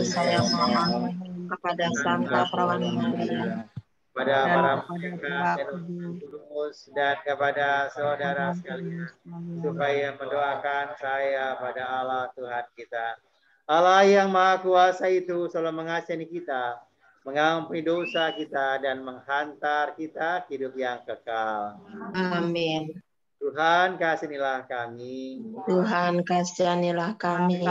saya mohon kepada Santa Perawan Maria kepada dan para kepada kudus dan kepada saudara sekalian, supaya mendoakan saya pada Allah Tuhan kita. Allah yang Maha Kuasa itu selalu mengasihani kita, mengampuni dosa kita, dan menghantar kita ke hidup yang kekal. Amin. Tuhan kasihanilah kami. Tuhan kasihanilah kami.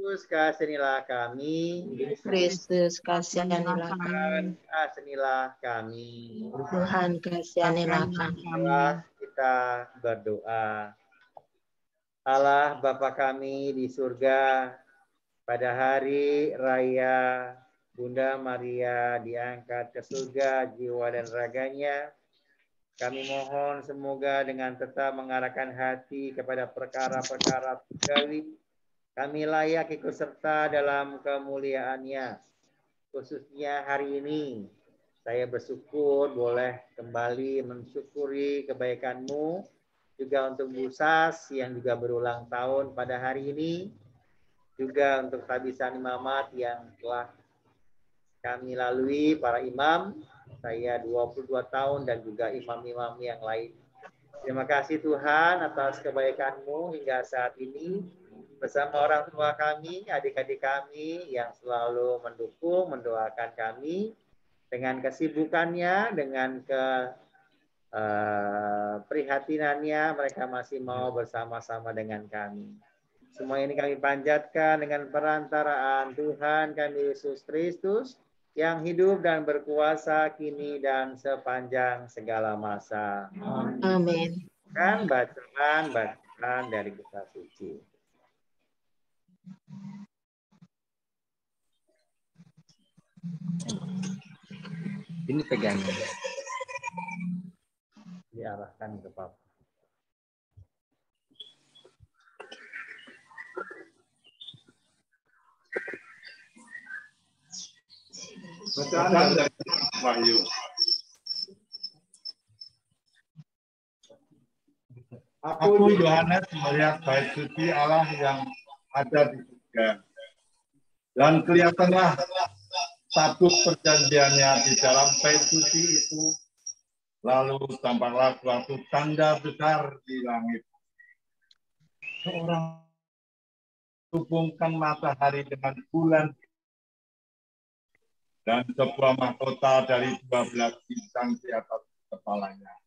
Kristus kasihanilah kami. Kristus kasihanilah Tuhan kami. kasihanilah kami. Tuhan kasihanilah kami. Marilah kita berdoa. Allah Bapa kami di surga, pada hari raya Bunda Maria diangkat ke surga jiwa dan raganya, kami mohon semoga dengan tetap mengarahkan hati kepada perkara-perkara surgawi, kami layak ikut serta dalam kemuliaannya. Khususnya hari ini, saya bersyukur boleh kembali mensyukuri kebaikan-Mu, juga untuk Bu Sas yang juga berulang tahun pada hari ini, juga untuk tabisan imamat yang telah kami lalui, para imam, saya 22 tahun dan juga imam-imam yang lain. Terima kasih Tuhan atas kebaikan-Mu hingga saat ini, bersama orang tua kami, adik-adik kami yang selalu mendukung, mendoakan kami, dengan kesibukannya, dengan prihatinannya, mereka masih mau bersama-sama dengan kami. Semua ini kami panjatkan dengan perantaraan Tuhan kami Yesus Kristus, yang hidup dan berkuasa kini dan sepanjang segala masa. Amin. Kan bacaan dari kitab suci. Ini pegang. Diarahkan ke Papa. Bacaan dari Wahyu. Aku Yohanes melihat bait suci Allah yang ada di surga. Dan kelihatanlah tabut perjanjiannya di dalam bait suci itu. Lalu tampaklah suatu tanda besar di langit. Seorang hubungkan matahari dengan bulan dan sebuah mahkota dari 12 bintang di atas kepalanya.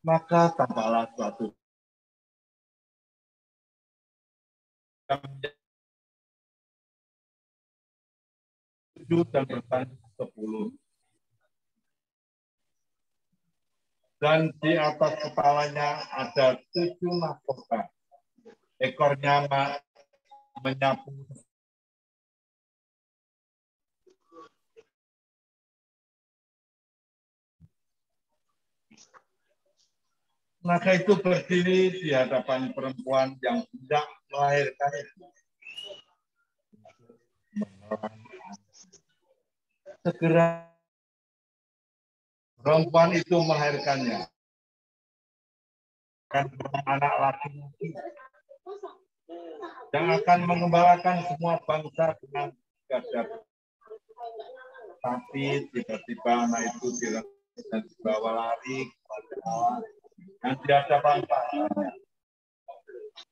Maka tampaklah suatu dan bertanduk 10. Dan di atas kepalanya ada 7 mahkota. Ekornya menyapu. Maka itu berdiri di hadapan perempuan yang tidak melahirkan itu. Segera perempuan itu melahirkannya. Dan anak laki-laki yang akan mengembalakan semua bangsa dengan gagah. Tapi tiba-tiba anak itu dan dibawa lari kepada Allah dan di hadapan pasangannya.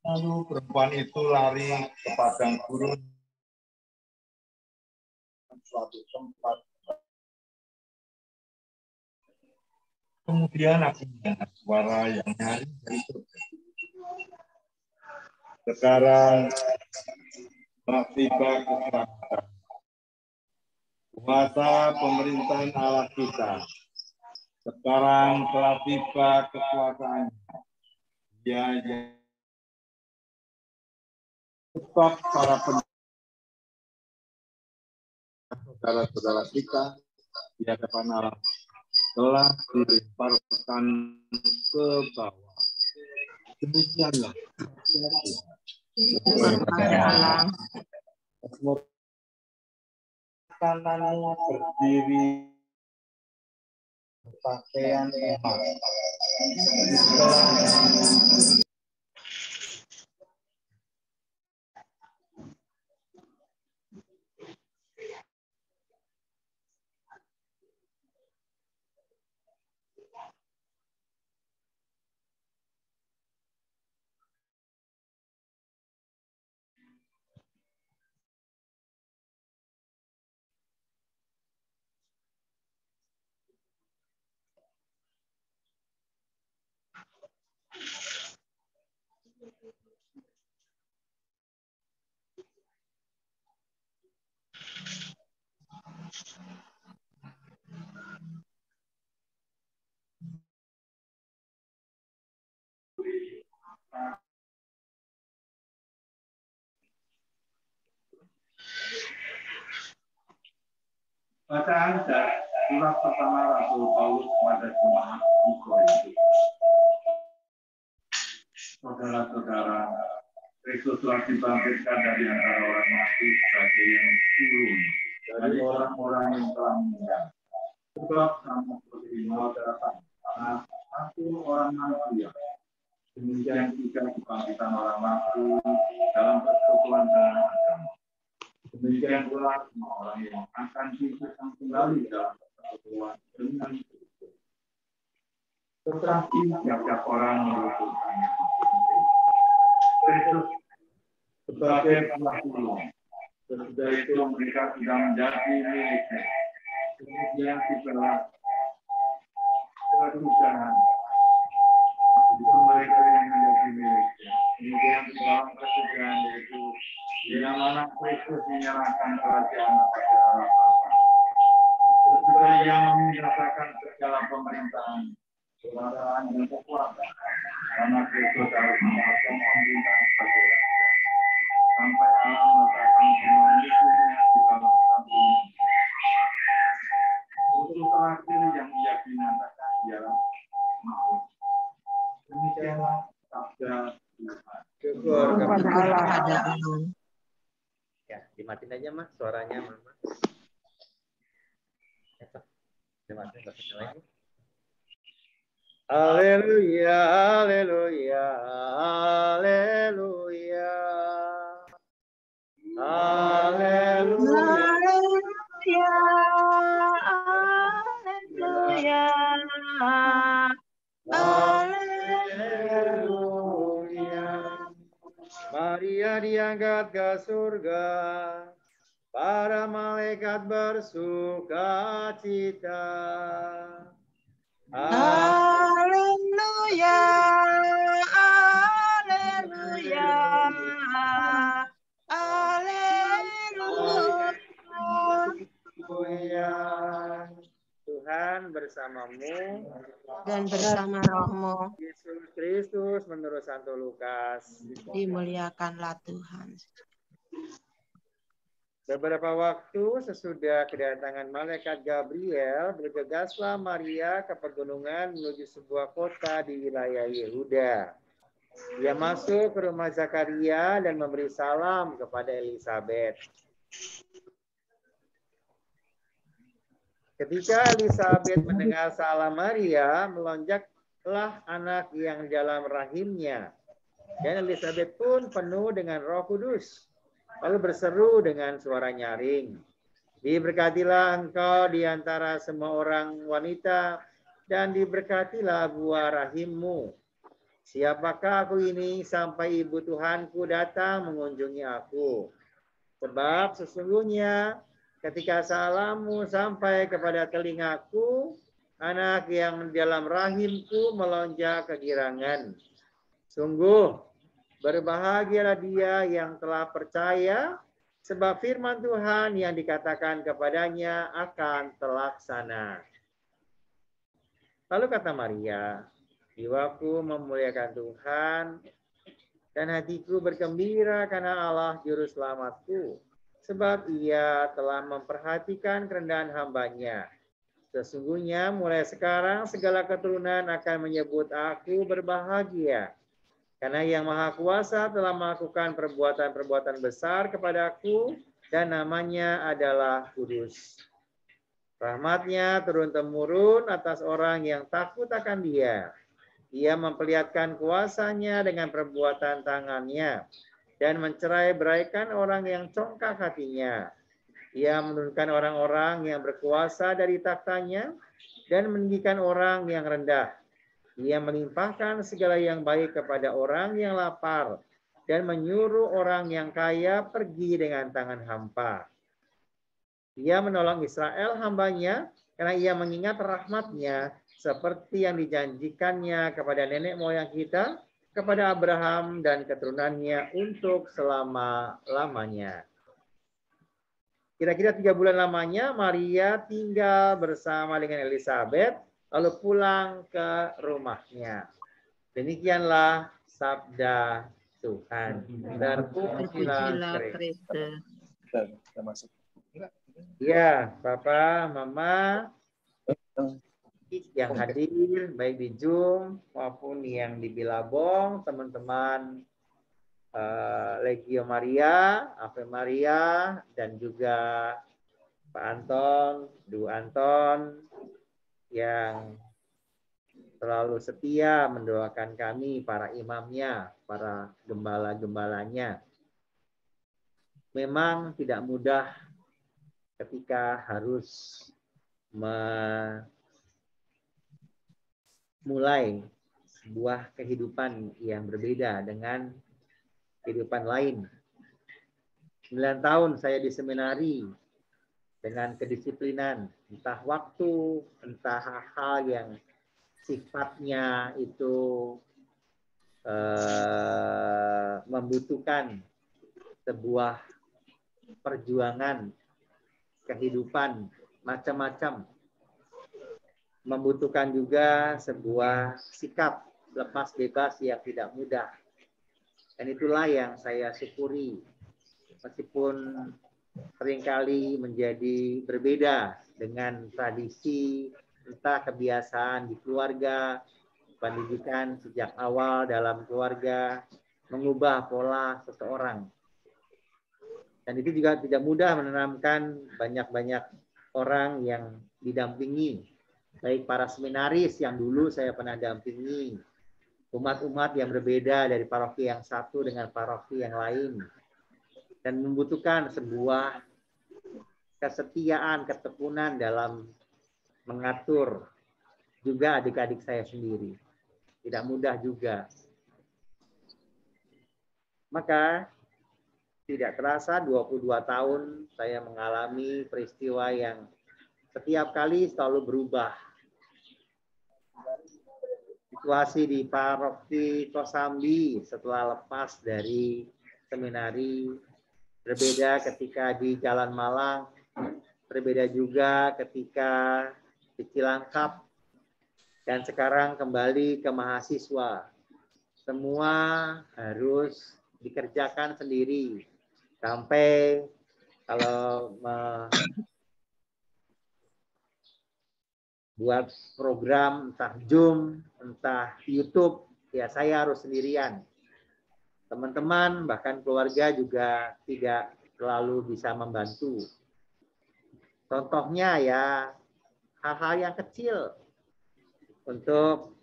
Lalu perempuan itu lari ke padang gurun, suatu tempat. Kemudian aku mendengar suara yang nyaring dari surga. Sekarang telah tiba keselamatan. Kuasa pemerintahan Allah kita. Sekarang telah tiba kekuasaannya. Dia sebab para saudara-saudara kita di hadapan Allah telah dilemparkan ke bawah. Demikianlah. Berpada Kananmu berdiri pakaian emas. Bacaan dari surat pertama Rasul Paulus kepada jemaat di Korintus. Saudara-saudara, Kristus telah dibangkitkan dari antara orang mati sebagai yang sulung dari orang-orang yang telah meninggal. Sebab sama seperti maut datang karena satu orang manusia. Demikian juga kebangkitan orang mati dalam persekutuan dengan agama. Demikian pula semua orang yang akan dihisapkan kembali dalam persekutuan dengan Kristus. Tetapi tiap-tiap orang merupakannya Kristus sebagai penghulu. Sesudah itu mereka sudah menjadi miliknya. Kemudian setelah kesudahan itu mereka yang menjadi miliknya. Kemudian dalam kesudahan yaitu bila mana Kristus menyerahkan kerajaan kepada Allah Bapa. Sesudah yang menyerahkan segala pemerintahan, kekuasaan dan kekuatan, karena Kristus harus menguasai pemerintahan sebagai raja, sampai Allah meletakkan semua musuhnya di bawah kaki. Untuk terakhir yang ia binasakan ialah maut. Demikianlah sabda Tuhan. Syukur Kepada Allah. Ya, dimatiin aja Mas suaranya Mama. Dimatiin lagi. Haleluya, haleluya, haleluya. Haleluya. Haleluya. Haleluya. Maria diangkat ke surga, para malaikat bersuka cita. Haleluya. Haleluya. Haleluya. Tuhan bersamamu Dan bersama rohmu Yesus Kristus menurut Santo Lukas. dimuliakanlah Tuhan. Beberapa waktu sesudah kedatangan malaikat Gabriel, bergegaslah Maria ke pegunungan menuju sebuah kota di wilayah Yehuda. Ia masuk ke rumah Zakaria dan memberi salam kepada Elisabet. Ketika Elisabet mendengar salam Maria, melonjaklah anak yang dalam rahimnya. Dan Elisabet pun penuh dengan Roh Kudus. Lalu berseru dengan suara nyaring, "Diberkatilah engkau di antara semua orang wanita, dan diberkatilah buah rahimmu. Siapakah aku ini sampai ibu Tuhanku datang mengunjungi aku? Sebab sesungguhnya ketika salammu sampai kepada telingaku, anak yang dalam rahimku melonjak kegirangan. Sungguh, berbahagialah dia yang telah percaya, sebab firman Tuhan yang dikatakan kepadanya akan terlaksana." Lalu kata Maria, "Jiwaku memuliakan Tuhan, dan hatiku bergembira karena Allah Juru Selamatku, sebab ia telah memperhatikan kerendahan hambanya. Sesungguhnya mulai sekarang segala keturunan akan menyebut aku berbahagia, karena Yang Maha Kuasa telah melakukan perbuatan-perbuatan besar kepadaku, dan namanya adalah kudus. Rahmatnya turun-temurun atas orang yang takut akan Dia. Ia memperlihatkan kuasanya dengan perbuatan tangannya, dan mencerai-beraikan orang yang congkak hatinya. Ia menurunkan orang-orang yang berkuasa dari taktanya, dan meninggikan orang yang rendah. Ia melimpahkan segala yang baik kepada orang yang lapar, dan menyuruh orang yang kaya pergi dengan tangan hampa. Ia menolong Israel hambanya, karena ia mengingat rahmatnya seperti yang dijanjikannya kepada nenek moyang kita, kepada Abraham dan keturunannya untuk selama-lamanya. Kira-kira 3 bulan lamanya Maria tinggal bersama dengan Elizabeth, lalu pulang ke rumahnya. Demikianlah sabda Tuhan. Terpujilah Kristus. Kita masuk. Ya, Papa, Mama, yang hadir, baik di Zoom maupun yang di Bilabong, teman-teman Legio Maria, Ave Maria, dan juga Pak Anton, Du Anton, yang selalu setia mendoakan kami, para imamnya, para gembala-gembalanya. Memang tidak mudah ketika harus memulai sebuah kehidupan yang berbeda dengan kehidupan lain. 9 tahun saya di seminari dengan kedisiplinan, entah waktu, entah hal-hal yang sifatnya itu membutuhkan sebuah perjuangan kehidupan macam-macam, membutuhkan juga sebuah sikap lepas bebas yang tidak mudah. Dan itulah yang saya syukuri, meskipun seringkali menjadi berbeda dengan tradisi, entah kebiasaan di keluarga, pendidikan sejak awal dalam keluarga, mengubah pola seseorang. Dan itu juga tidak mudah menanamkan banyak-banyak orang yang didampingi, baik para seminaris yang dulu saya pernah dampingi, umat-umat yang berbeda dari paroki yang satu dengan paroki yang lain, dan membutuhkan sebuah kesetiaan, ketekunan dalam mengatur juga adik-adik saya sendiri. Tidak mudah juga. Maka tidak terasa 22 tahun saya mengalami peristiwa yang setiap kali selalu berubah. Situasi di paroki Kosambi setelah lepas dari seminari berbeda ketika di Jalan Malang, berbeda juga ketika di Cilangkap, dan sekarang kembali ke mahasiswa. Semua harus dikerjakan sendiri. Sampai kalau buat program entah Zoom, entah YouTube, ya saya harus sendirian. Teman-teman, bahkan keluarga juga tidak selalu bisa membantu. Contohnya ya, hal-hal yang kecil untuk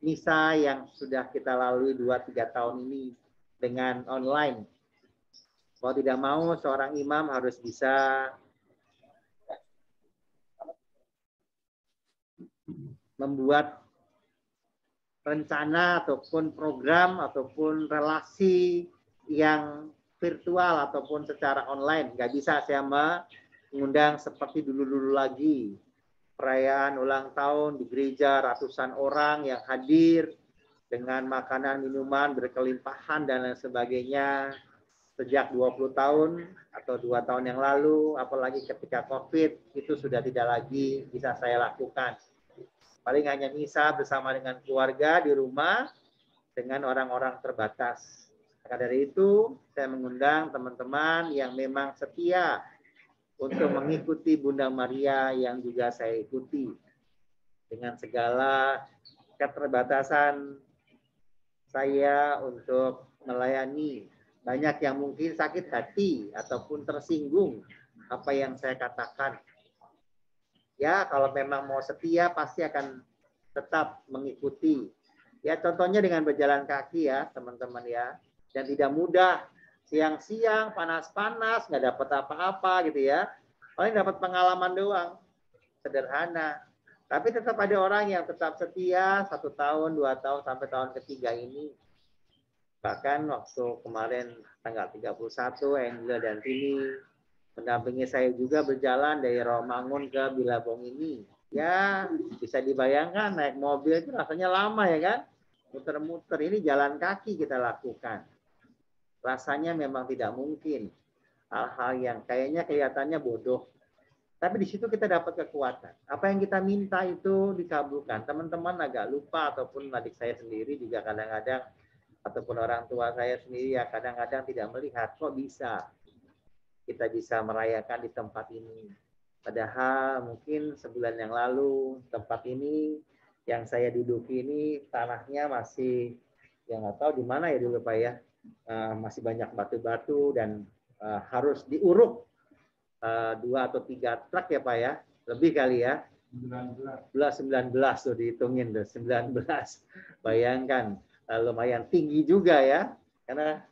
misa yang sudah kita lalui 2-3 tahun ini dengan online. Kalau tidak mau, seorang imam harus bisa membuat rencana ataupun program ataupun relasi yang virtual ataupun secara online. Nggak bisa saya mengundang seperti dulu-dulu lagi. Perayaan ulang tahun di gereja, ratusan orang yang hadir dengan makanan, minuman berkelimpahan dan lain sebagainya. Sejak 20 tahun atau 2 tahun yang lalu, apalagi ketika COVID, itu sudah tidak lagi bisa saya lakukan. Paling hanya misa bersama dengan keluarga di rumah dengan orang-orang terbatas. Maka dari itu, saya mengundang teman-teman yang memang setia untuk mengikuti Bunda Maria yang juga saya ikuti. Dengan segala keterbatasan saya untuk melayani. Banyak yang mungkin sakit hati ataupun tersinggung apa yang saya katakan. Ya, kalau memang mau setia pasti akan tetap mengikuti. Ya, contohnya dengan berjalan kaki ya, teman-teman ya. Dan tidak mudah. Siang-siang, panas-panas, nggak dapat apa-apa gitu ya. Paling dapat pengalaman doang. Sederhana. Tapi tetap ada orang yang tetap setia 1 tahun, 2 tahun, sampai tahun ketiga ini. Bahkan waktu kemarin tanggal 31, Angela dan Tini mendampingi saya juga berjalan dari Romangun ke Bilabong ini. Ya, bisa dibayangkan naik mobil itu rasanya lama ya kan? Muter-muter, ini jalan kaki kita lakukan. Rasanya memang tidak mungkin. Hal-hal yang kayaknya kelihatannya bodoh. Tapi di situ kita dapat kekuatan. Apa yang kita minta itu dikabulkan. Teman-teman agak lupa, ataupun adik saya sendiri juga kadang-kadang, ataupun orang tua saya sendiri ya kadang-kadang tidak melihat kok bisa kita bisa merayakan di tempat ini. Padahal mungkin sebulan yang lalu tempat ini yang saya duduki ini tanahnya masih yang nggak tahu di mana ya dulu Pak ya, masih banyak batu-batu dan harus diuruk 2 atau 3 truk ya Pak ya, lebih kali ya. 19 tuh dihitungin tuh 19. Bayangkan lumayan tinggi juga ya, karena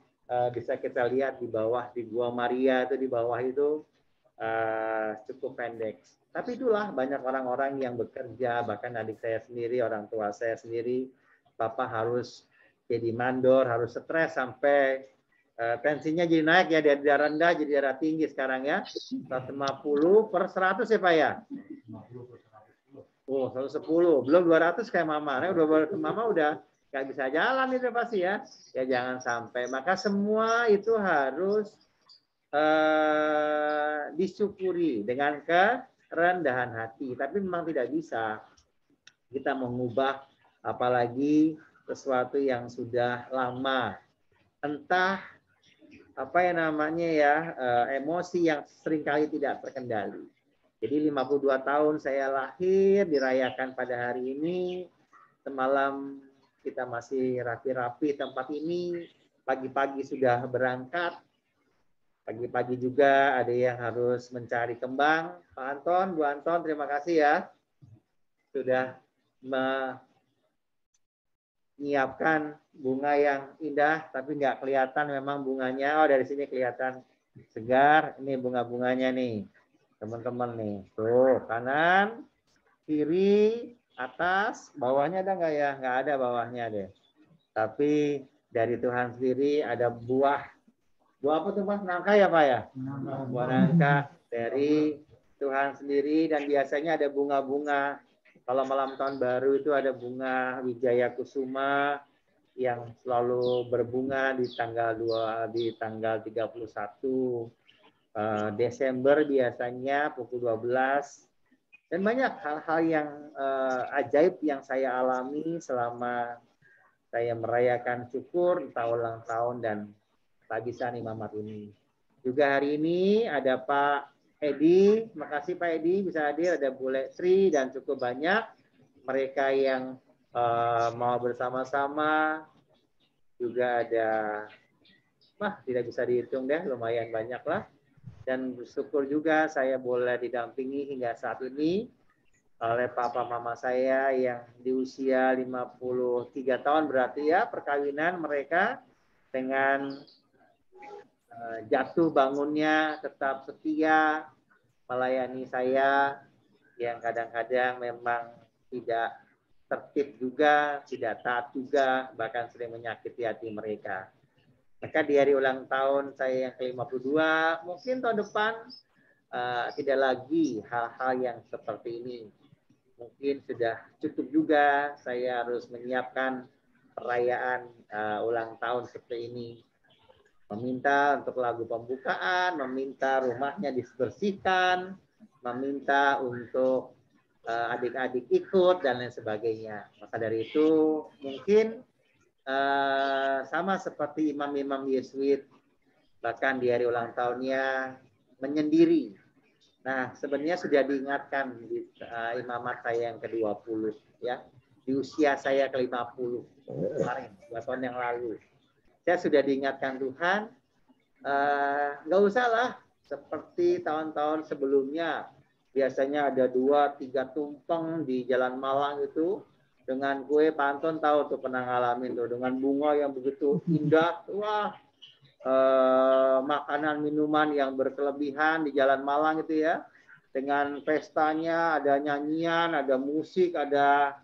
bisa kita lihat di bawah di Gua Maria itu di bawah itu cukup pendek. Tapi itulah banyak orang-orang yang bekerja, bahkan adik saya sendiri, orang tua saya sendiri, Bapak harus jadi mandor, harus stres sampai tensinya jadi naik ya, dari daerah rendah jadi daerah tinggi sekarang ya. 150/100 ya Pak ya? Oh, 110. Belum 200 kayak Mama. Nah, Mama udah nggak bisa jalan itu pasti ya. Ya jangan sampai. Maka semua itu harus disyukuri dengan kerendahan hati. Tapi memang tidak bisa kita mengubah apalagi sesuatu yang sudah lama. Entah apa yang namanya ya, emosi yang seringkali tidak terkendali. Jadi 52 tahun saya lahir, dirayakan pada hari ini. Semalam kita masih rapi-rapi tempat ini. Pagi-pagi sudah berangkat. Pagi-pagi juga ada yang harus mencari kembang. Pak Anton, Bu Anton, terima kasih ya. Sudah menyiapkan bunga yang indah, tapi nggak kelihatan memang bunganya. Oh, dari sini kelihatan segar. Ini bunga-bunganya nih, teman-teman nih. Tuh, kanan, kiri, atas, bawahnya ada nggak ya? Nggak ada bawahnya deh. Tapi dari Tuhan sendiri ada buah. Buah apa tuh Mas? Nangka ya Pak ya? Buah nangka dari Tuhan sendiri, dan biasanya ada bunga-bunga. Kalau malam tahun baru itu ada bunga Wijaya Kusuma yang selalu berbunga di tanggal 31 Desember biasanya pukul 12. Dan banyak hal-hal yang ajaib yang saya alami selama saya merayakan syukur ulang tahun dan Pagisan Imamat ini. Juga hari ini ada Pak Edi, makasih Pak Edi bisa hadir, ada Bu Lesri dan cukup banyak mereka yang mau bersama-sama. Juga ada, tidak bisa dihitung deh, lumayan banyak lah. Dan bersyukur juga saya boleh didampingi hingga saat ini oleh papa mama saya yang di usia 53 tahun berarti ya perkawinan mereka, dengan jatuh bangunnya tetap setia melayani saya yang kadang-kadang memang tidak tertib juga, tidak taat juga, bahkan sering menyakiti hati mereka. Maka di hari ulang tahun saya yang ke-52, mungkin tahun depan tidak lagi hal-hal yang seperti ini. Mungkin sudah cukup juga saya harus menyiapkan perayaan ulang tahun seperti ini. Meminta untuk lagu pembukaan, meminta rumahnya dibersihkan, meminta untuk adik-adik ikut, dan lain sebagainya. Maka dari itu mungkin sama seperti imam-imam Yesuit, bahkan di hari ulang tahunnya menyendiri. Nah, sebenarnya sudah diingatkan di imamat saya yang ke-20 ya, di usia saya ke-50 kemarin 2 tahun yang lalu. Saya sudah diingatkan Tuhan, nggak usah lah seperti tahun-tahun sebelumnya. Biasanya ada 2-3 tumpeng di Jalan Malang itu dengan kue. Pak Anton tahu tuh, pernah ngalamin tuh, dengan bunga yang begitu indah. Wah, makanan minuman yang berkelebihan di Jalan Malang itu ya. Dengan pestanya, ada nyanyian, ada musik, ada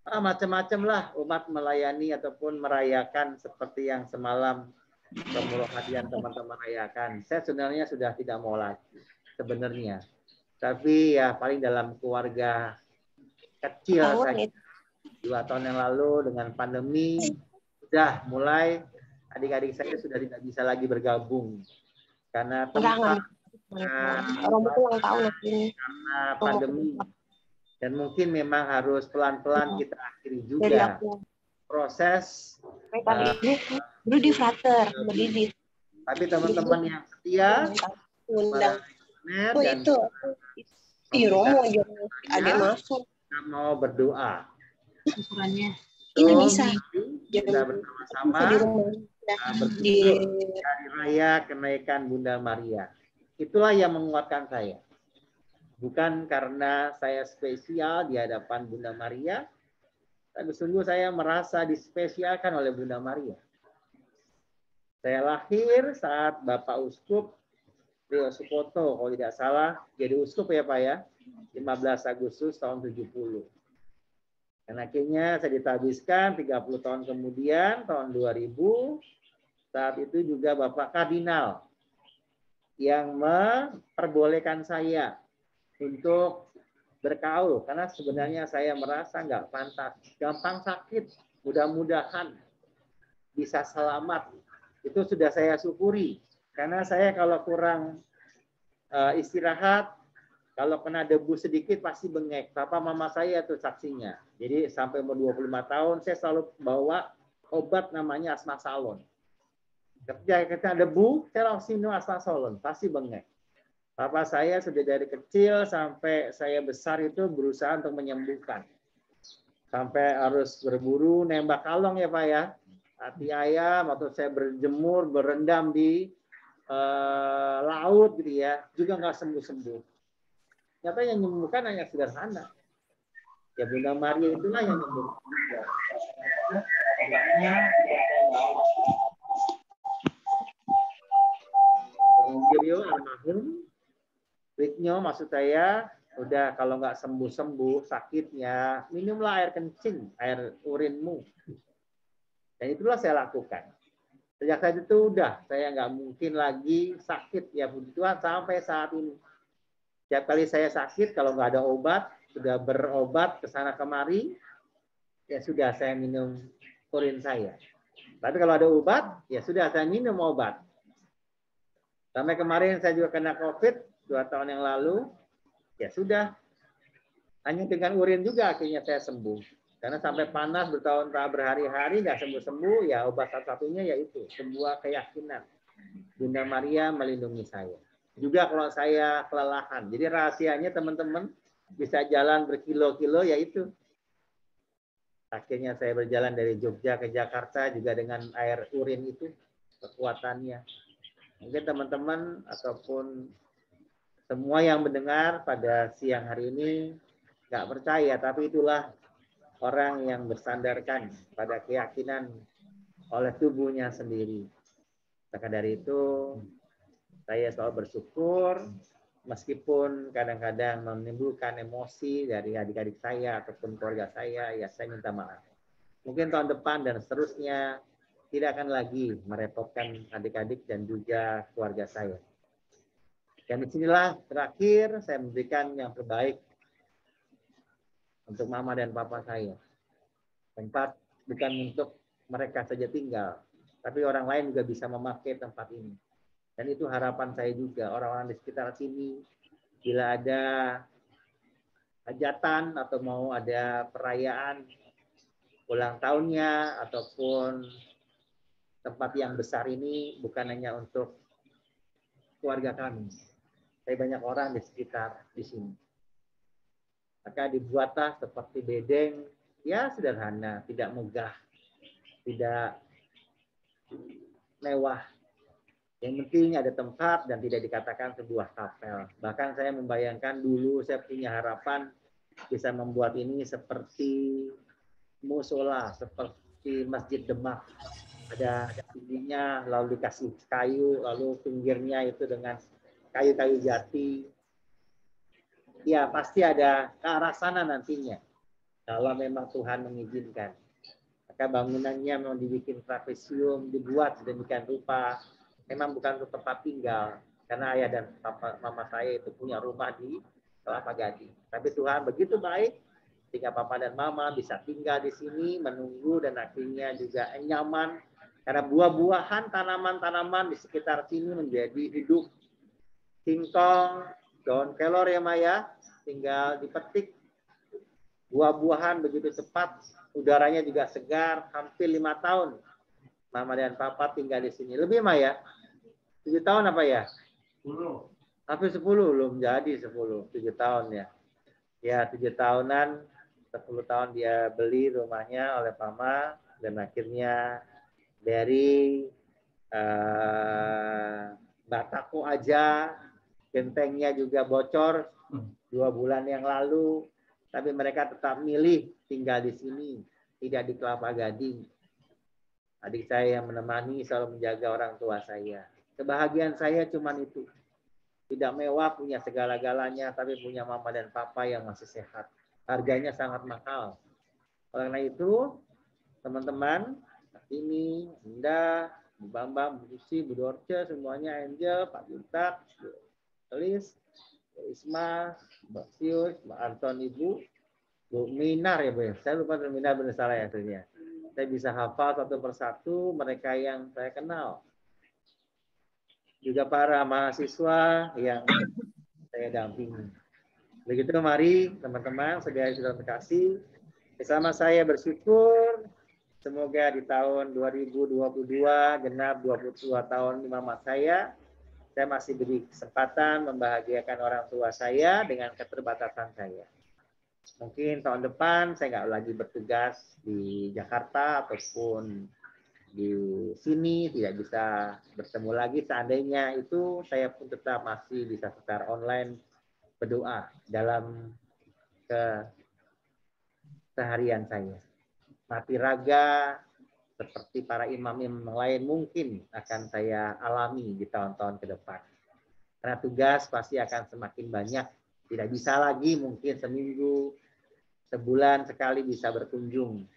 macam-macam lah umat melayani ataupun merayakan seperti yang semalam Romulo Hadian teman-teman rayakan. Saya sebenarnya sudah tidak mau lagi sebenarnya. Tapi ya paling dalam keluarga kecil saja. 2 tahun yang lalu dengan pandemi sudah mulai adik-adik saya sudah tidak bisa lagi bergabung karena tempat Romo tuh ulang tahun ini. karena pandemi. Dan mungkin memang harus pelan-pelan kita akhiri juga proses. Dulu di frater, berdiri. Tapi teman-teman yang setia, Undang. Oh itu. Romo aja ada masuk. Kita mau berdoa. Ukurannya. Ini bisa. Kita bersama-sama di hari raya kenaikan Bunda Maria. Itulah yang menguatkan saya. Bukan karena saya spesial di hadapan Bunda Maria, tapi sungguh saya merasa dispesialkan oleh Bunda Maria. Saya lahir saat Bapak Uskup Rio Supoto, kalau tidak salah, jadi uskup ya Pak ya, 15 Agustus tahun 70. Dan akhirnya saya ditabiskan 30 tahun kemudian, tahun 2000, saat itu juga Bapak Kardinal yang memperbolehkan saya untuk berkaul. Karena sebenarnya saya merasa nggak pantas, gampang sakit, mudah-mudahan bisa selamat. Itu sudah saya syukuri. Karena saya kalau kurang istirahat, kalau kena debu sedikit pasti bengek. Papa mama saya itu saksinya. Jadi sampai umur 25 tahun saya selalu bawa obat namanya asmasalon. Ketika kena debu, saya langsung minum asmasalon, pasti bengek. Papa saya sudah dari kecil sampai saya besar itu berusaha untuk menyembuhkan. Sampai harus berburu nembak kalong ya Pak ya. Hati ayam atau saya berjemur, berendam di laut gitu ya. Juga nggak sembuh-sembuh. Nyata yang menyembuhkan hanya sederhana. Ya Bunda Maria itulah yang menyembuhkan. Beliau almarhum, Ritnyo maksud saya, udah kalau nggak sembuh-sembuh sakitnya, minumlah air kencing, air urinmu. Dan itulah saya lakukan. Sejak saat itu udah, saya nggak mungkin lagi sakit ya puji Tuhan sampai saat ini. Setiap kali saya sakit, kalau nggak ada obat, sudah berobat ke sana kemari, ya sudah saya minum urin saya. Tapi kalau ada obat, ya sudah saya minum obat. Sampai kemarin saya juga kena COVID 2 tahun yang lalu, ya sudah. Hanya dengan urin juga akhirnya saya sembuh. Karena sampai panas bertahun-tahun berhari-hari nggak sembuh-sembuh, ya obat satu-satunya yaitu sebuah keyakinan. Bunda Maria melindungi saya. Juga kalau saya kelelahan. Jadi rahasianya teman-teman bisa jalan berkilo-kilo yaitu. Akhirnya saya berjalan dari Jogja ke Jakarta juga dengan air urin itu kekuatannya. Mungkin teman-teman ataupun semua yang mendengar pada siang hari ini nggak percaya, tapi itulah orang yang bersandarkan pada keyakinan oleh tubuhnya sendiri. Maka dari itu, saya selalu bersyukur, meskipun kadang-kadang menimbulkan emosi dari adik-adik saya ataupun keluarga saya, ya saya minta maaf. Mungkin tahun depan dan seterusnya, tidak akan lagi merepotkan adik-adik dan juga keluarga saya. Dan disinilah terakhir saya memberikan yang terbaik untuk mama dan papa saya. Tempat bukan untuk mereka saja tinggal, tapi orang lain juga bisa memakai tempat ini. Dan itu harapan saya juga, orang-orang di sekitar sini, bila ada hajatan atau mau ada perayaan ulang tahunnya, ataupun tempat yang besar ini bukan hanya untuk keluarga kami, tapi banyak orang di sekitar di sini. Maka dibuatlah seperti bedeng, ya sederhana, tidak megah, tidak mewah. Yang penting ada tempat dan tidak dikatakan sebuah kapel. Bahkan saya membayangkan dulu saya punya harapan bisa membuat ini seperti musola, seperti Masjid Demak. Ada tingginya, lalu dikasih kayu, lalu pinggirnya itu dengan kayu-kayu jati. Ya, pasti ada ke arah sana nantinya. Kalau memang Tuhan mengizinkan. Maka bangunannya memang dibikin trapesium, dibuat sedemikian rupa. Memang bukan untuk tempat tinggal. Karena ayah dan mama saya itu punya rumah di Kelapa Gading. Tapi Tuhan begitu baik, sehingga Papa dan Mama bisa tinggal di sini, menunggu, dan akhirnya juga nyaman. Karena buah-buahan, tanaman-tanaman di sekitar sini menjadi hidup. Singkong, daun kelor ya Maya, tinggal dipetik. Buah-buahan begitu cepat, udaranya juga segar, hampir 5 tahun. Mama dan Papa tinggal di sini. Lebih Maya? 7 tahun apa ya? 10. Hampir 10, belum jadi 10, 7 tahun ya. Ya 7 tahunan, 10 tahun dia beli rumahnya oleh Mama, dan akhirnya dari batako aja, gentengnya juga bocor 2 bulan yang lalu, tapi mereka tetap milih tinggal di sini, tidak di Kelapa Gading. Adik saya yang menemani selalu menjaga orang tua saya. Kebahagiaan saya cuma itu. Tidak mewah, punya segala-galanya, tapi punya Mama dan Papa yang masih sehat. Harganya sangat mahal. Karena itu, teman-teman, ini, Indah, Bu Bambang, Bu Susi, Bu Dorce, semuanya, Angel, Pak Guntak, Bu Elis, Bu Isma, Mbak Sius, Mbak Anton, Ibu, Bu Minar ya Bu. Saya lupa Bu Minar, benar salah ya sebenarnya. Saya bisa hafal satu persatu mereka yang saya kenal. Juga para mahasiswa yang saya dampingi. Begitu mari teman-teman, saudara sudah terkasih, bersama saya bersyukur semoga di tahun 2022 genap 22 tahun Mama saya masih beri kesempatan membahagiakan orang tua saya dengan keterbatasan saya. Mungkin tahun depan saya nggak lagi bertugas di Jakarta ataupun di sini, tidak bisa bertemu lagi. Seandainya itu, saya pun tetap masih bisa secara online berdoa dalam keseharian saya. Mati raga seperti para imam-imam lain mungkin akan saya alami di tahun-tahun ke depan. Karena tugas pasti akan semakin banyak. Tidak bisa lagi mungkin seminggu, sebulan sekali bisa berkunjung.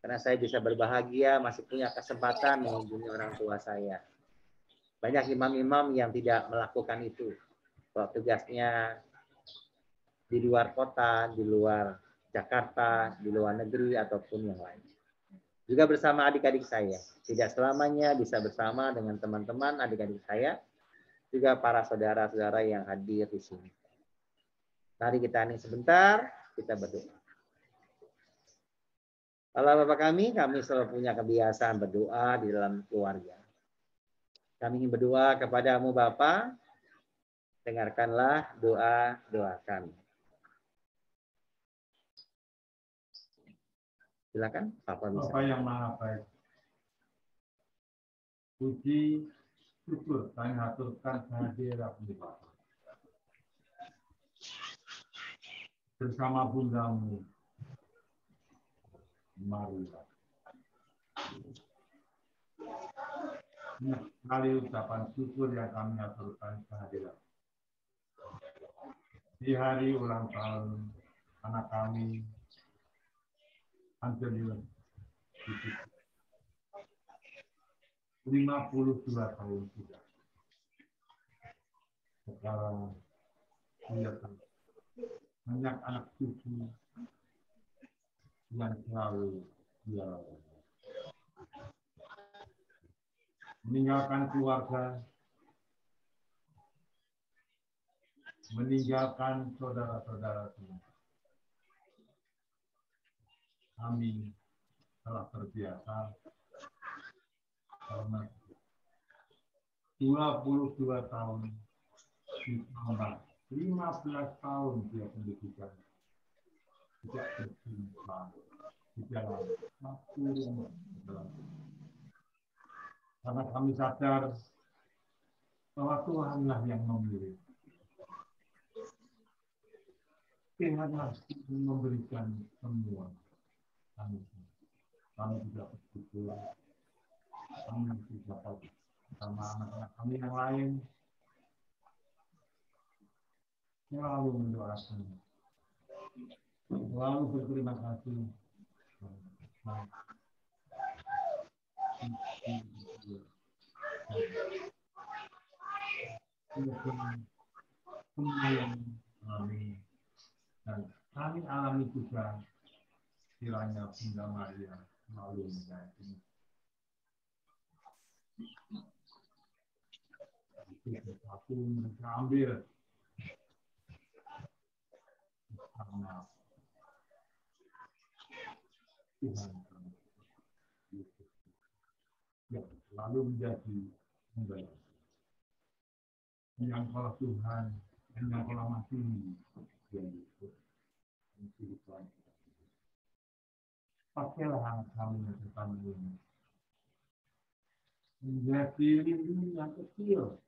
Karena saya bisa berbahagia, masih punya kesempatan mengunjungi orang tua saya. Banyak imam-imam yang tidak melakukan itu. Kalau tugasnya di luar kota, di luar Jakarta, di luar negeri, ataupun yang lain. Juga bersama adik-adik saya. Tidak selamanya bisa bersama dengan teman-teman adik-adik saya. Juga para saudara-saudara yang hadir di sini. Mari kita hening sebentar, kita berdoa. Allah Bapa kami selalu punya kebiasaan berdoa di dalam keluarga. Kami ingin berdoa kepadamu Bapa, dengarkanlah doa-doa kami. Silakan, Papa bisa. Bapa yang Maha Baik, puji, syukur kami haturkan kehadiratmu Bapa. Bersama bundamu, Maria. Banyak sekali ucapan syukur yang kami haturkan kehadirat. Di hari ulang tahun anak kami, Angelius, 52 tahun sudah. Sekarang dia banyak anak cucu yang selalu dia meninggalkan keluarga, meninggalkan saudara-saudara semua. Kami telah terbiasa karena 22 tahun ditambah 15 tahun dia pendidikan tidak berjumpa di dalam satu rumah. Karena kami sadar bahwa Tuhanlah yang memilih. Tuhanlah yang memberikan semua. Kami tidak bersyukur. Kami tidak sama anak-anak kami yang lain selalu mendoakan, selalu berterima kasih. Semua yang Amin. Dan kami alami juga kiranya Bunda Maria selalu menjadi sesuatu mereka ambil karena Tuhan yang selalu menjadi pembela. Yang kalau Tuhan, yang kalau mati, yang itu Tuhan. Pakailah kami tentang ini. Menjadi lindung yang kecil.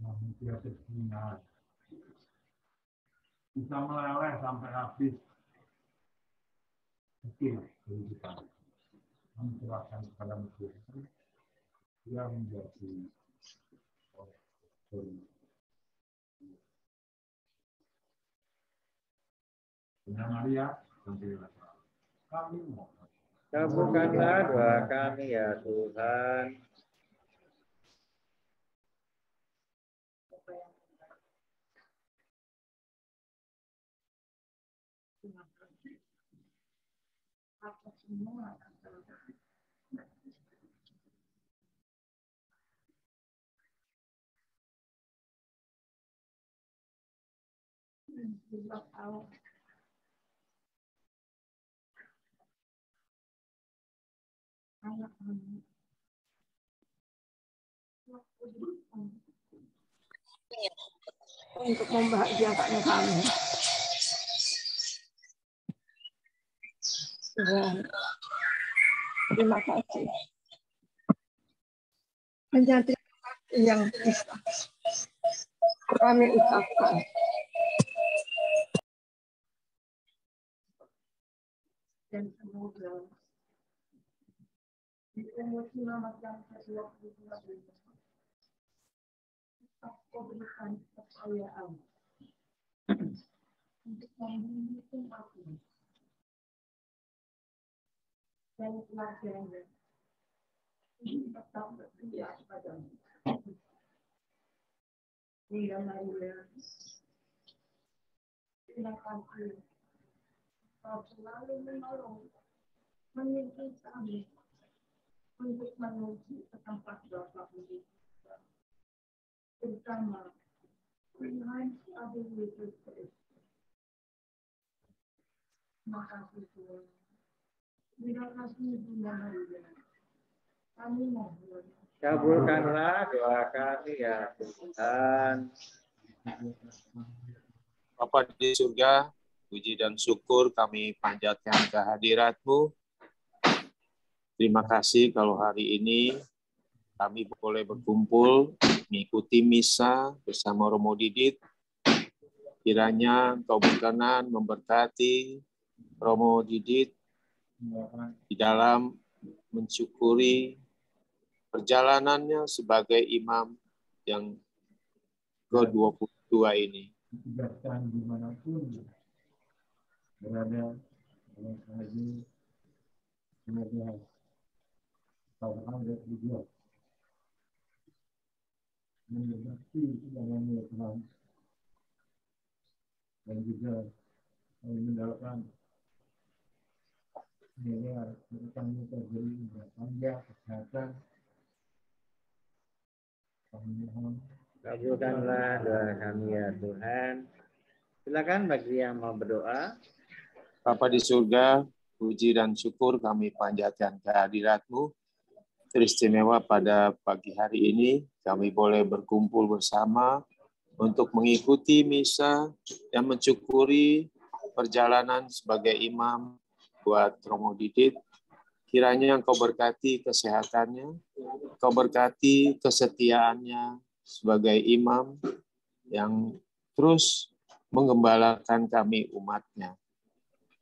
Namun tidak bersinar. Bisa meleleh sampai habis. Kecil kehidupan. Kami serahkan kepada Tuhan. Dia menjadi Bunda Maria, kami mohon. Kabulkanlah doa kami ya Tuhan. Untuk membahagiakan kami. Tuhan, terima kasih. Hanya terima kasih yang bisa kami ucapkan. Dan semoga di umur selamatkan setiap kita Kau berikan kepercayaan untuk membimbing aku dan pelajaran ini tetap bersedia padamu. Bunda Maria, terima kasih. Kau selalu menolong, menuntun kami untuk menuju ke tempat doa ini. Bersama dengan Abu Yesus Kristus. Terima kasih Tuhan. Terima kasih Bunda Maria. Kami mohon. Kabulkanlah doa kami ya Tuhan. Bapa di surga, puji dan syukur kami panjatkan kehadirat-Mu. Terima kasih kalau hari ini kami boleh berkumpul, mengikuti misa bersama Romo Didit. Kiranya Engkau berkenan memberkati Romo Didit di dalam mensyukuri perjalanannya sebagai imam yang ke-22 ini. Tugaskan dimanapun berada dalam lagi semoga Tuhan juga mengerti dalamnya Tuhan dan juga mendapatkan nilai tentang terjadi tangga kesehatan. Kabulkanlah doa kami ya Tuhan. Silakan bagi yang mau berdoa. Bapa di surga, puji dan syukur kami panjatkan kehadirat-Mu. Teristimewa pada pagi hari ini, kami boleh berkumpul bersama untuk mengikuti misa dan mensyukuri perjalanan sebagai imam buat Romo Didit. Kiranya Engkau berkati kesehatannya, Engkau berkati kesetiaannya sebagai imam yang terus menggembalakan kami umat-Nya.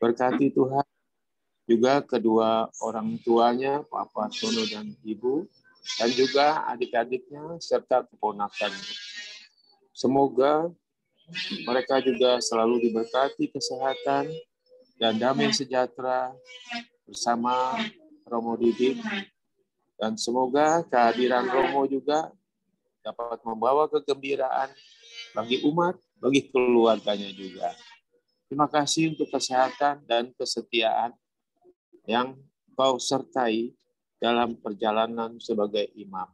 Berkati Tuhan juga kedua orang tuanya, Papa Tono dan Ibu, dan juga adik-adiknya serta keponakannya. Semoga mereka juga selalu diberkati kesehatan dan damai sejahtera bersama Romo Didit. Dan semoga kehadiran Romo juga dapat membawa kegembiraan bagi umat, bagi keluarganya juga. Terima kasih untuk kesehatan dan kesetiaan yang Kau sertai dalam perjalanan sebagai imam,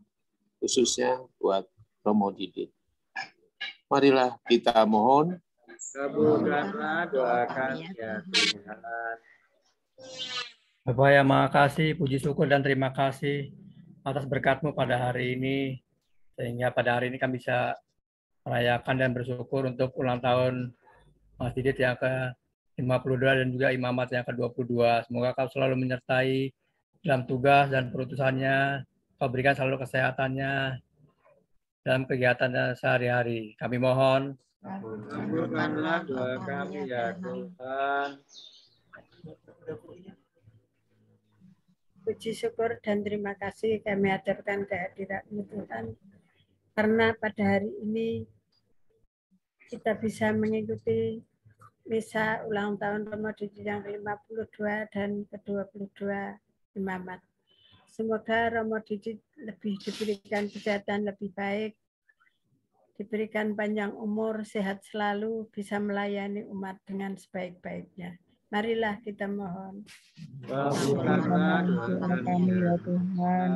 khususnya buat Romo Didit. Marilah kita mohon. Kabulkanlah doa kami ya Tuhan. Bapak yang Maha Kasih, puji syukur dan terima kasih atas berkat-Mu pada hari ini, sehingga pada hari ini kami bisa merayakan dan bersyukur untuk ulang tahun Mas Didit yang ke-52 dan juga imamat yang ke-22. Semoga Kau selalu menyertai dalam tugas dan perutusannya, Kau berikan selalu kesehatannya dalam kegiatannya sehari-hari. Kami mohon. Kabulkanlah doa kami ya Tuhan. Puji syukur dan terima kasih kami aturkan kehadirat-Mu Tuhan. Karena pada hari ini kita bisa mengikuti misa ulang tahun Romo Didit yang ke-52 dan ke-22 imamat. Semoga Romo Didit lebih diberikan kesehatan lebih baik, diberikan panjang umur, sehat selalu, bisa melayani umat dengan sebaik-baiknya. Marilah kita mohon. Kabulkanlah doa kami ya Tuhan.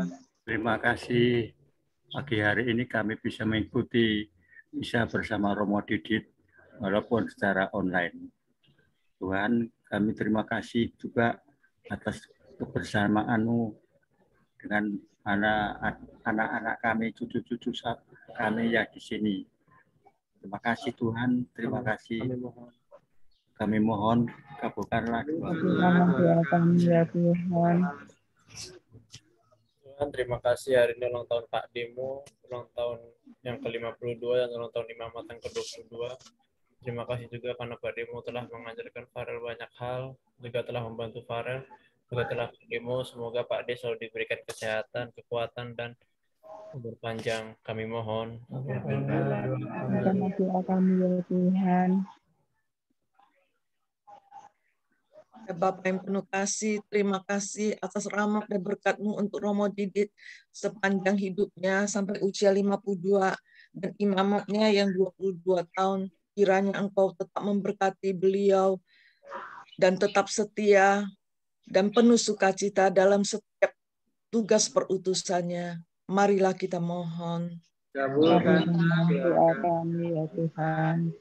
Terima kasih. Pagi hari ini kami bisa mengikuti misa bersama Romo Didit walaupun secara online. Tuhan, kami terima kasih juga atas kebersamaan-Mu dengan anak-anak kami, cucu-cucu kami yang di sini. Terima kasih Tuhan, terima kasih. Kami mohon kabulkanlah doa kami ya Tuhan. Tuhan, terima kasih hari ini ulang tahun Pak Demo, ulang tahun yang ke-52 dan ulang tahun imamat yang ke-22. Terima kasih juga karena Pak Demo telah mengajarkan Farel banyak hal, juga telah membantu Farel, juga telah Demo. Semoga Pak D selalu diberikan kesehatan, kekuatan, dan umur panjang. Kami mohon. Karena doa kami ya Tuhan. Bapak yang penuh kasih, terima kasih atas rahmat dan berkat-Mu untuk Romo Didit sepanjang hidupnya sampai usia 52 dan imamatnya yang 22 tahun. Kiranya Engkau tetap memberkati beliau dan tetap setia dan penuh sukacita dalam setiap tugas perutusannya. Marilah kita mohon. Kabulkanlah doa kami ya Tuhan.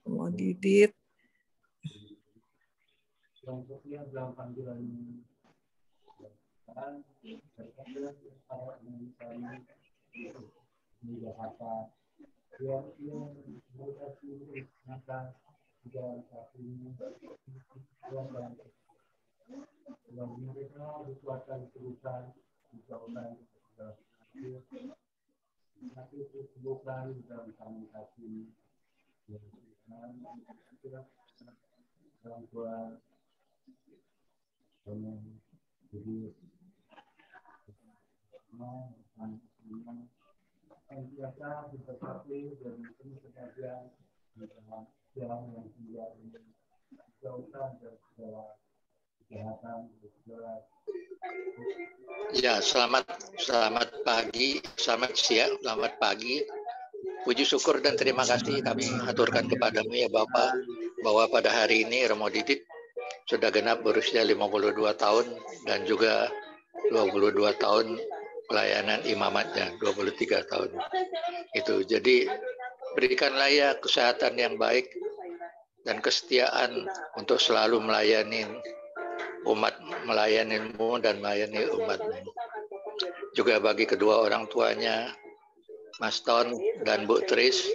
Romo Didit. Ya, selamat pagi, selamat siang, selamat pagi. Puji syukur dan terima kasih kami aturkan kepadamu ya Bapak, bahwa pada hari ini Romo Didit sudah genap berusia 52 tahun dan juga 22 tahun pelayanan imamatnya, 23 tahun. Itu, jadi berikanlah ya kesehatan yang baik dan kesetiaan untuk selalu melayani umat, melayanimu dan melayani umatmu. Juga bagi kedua orang tuanya, Mas Ton dan Bu Tris,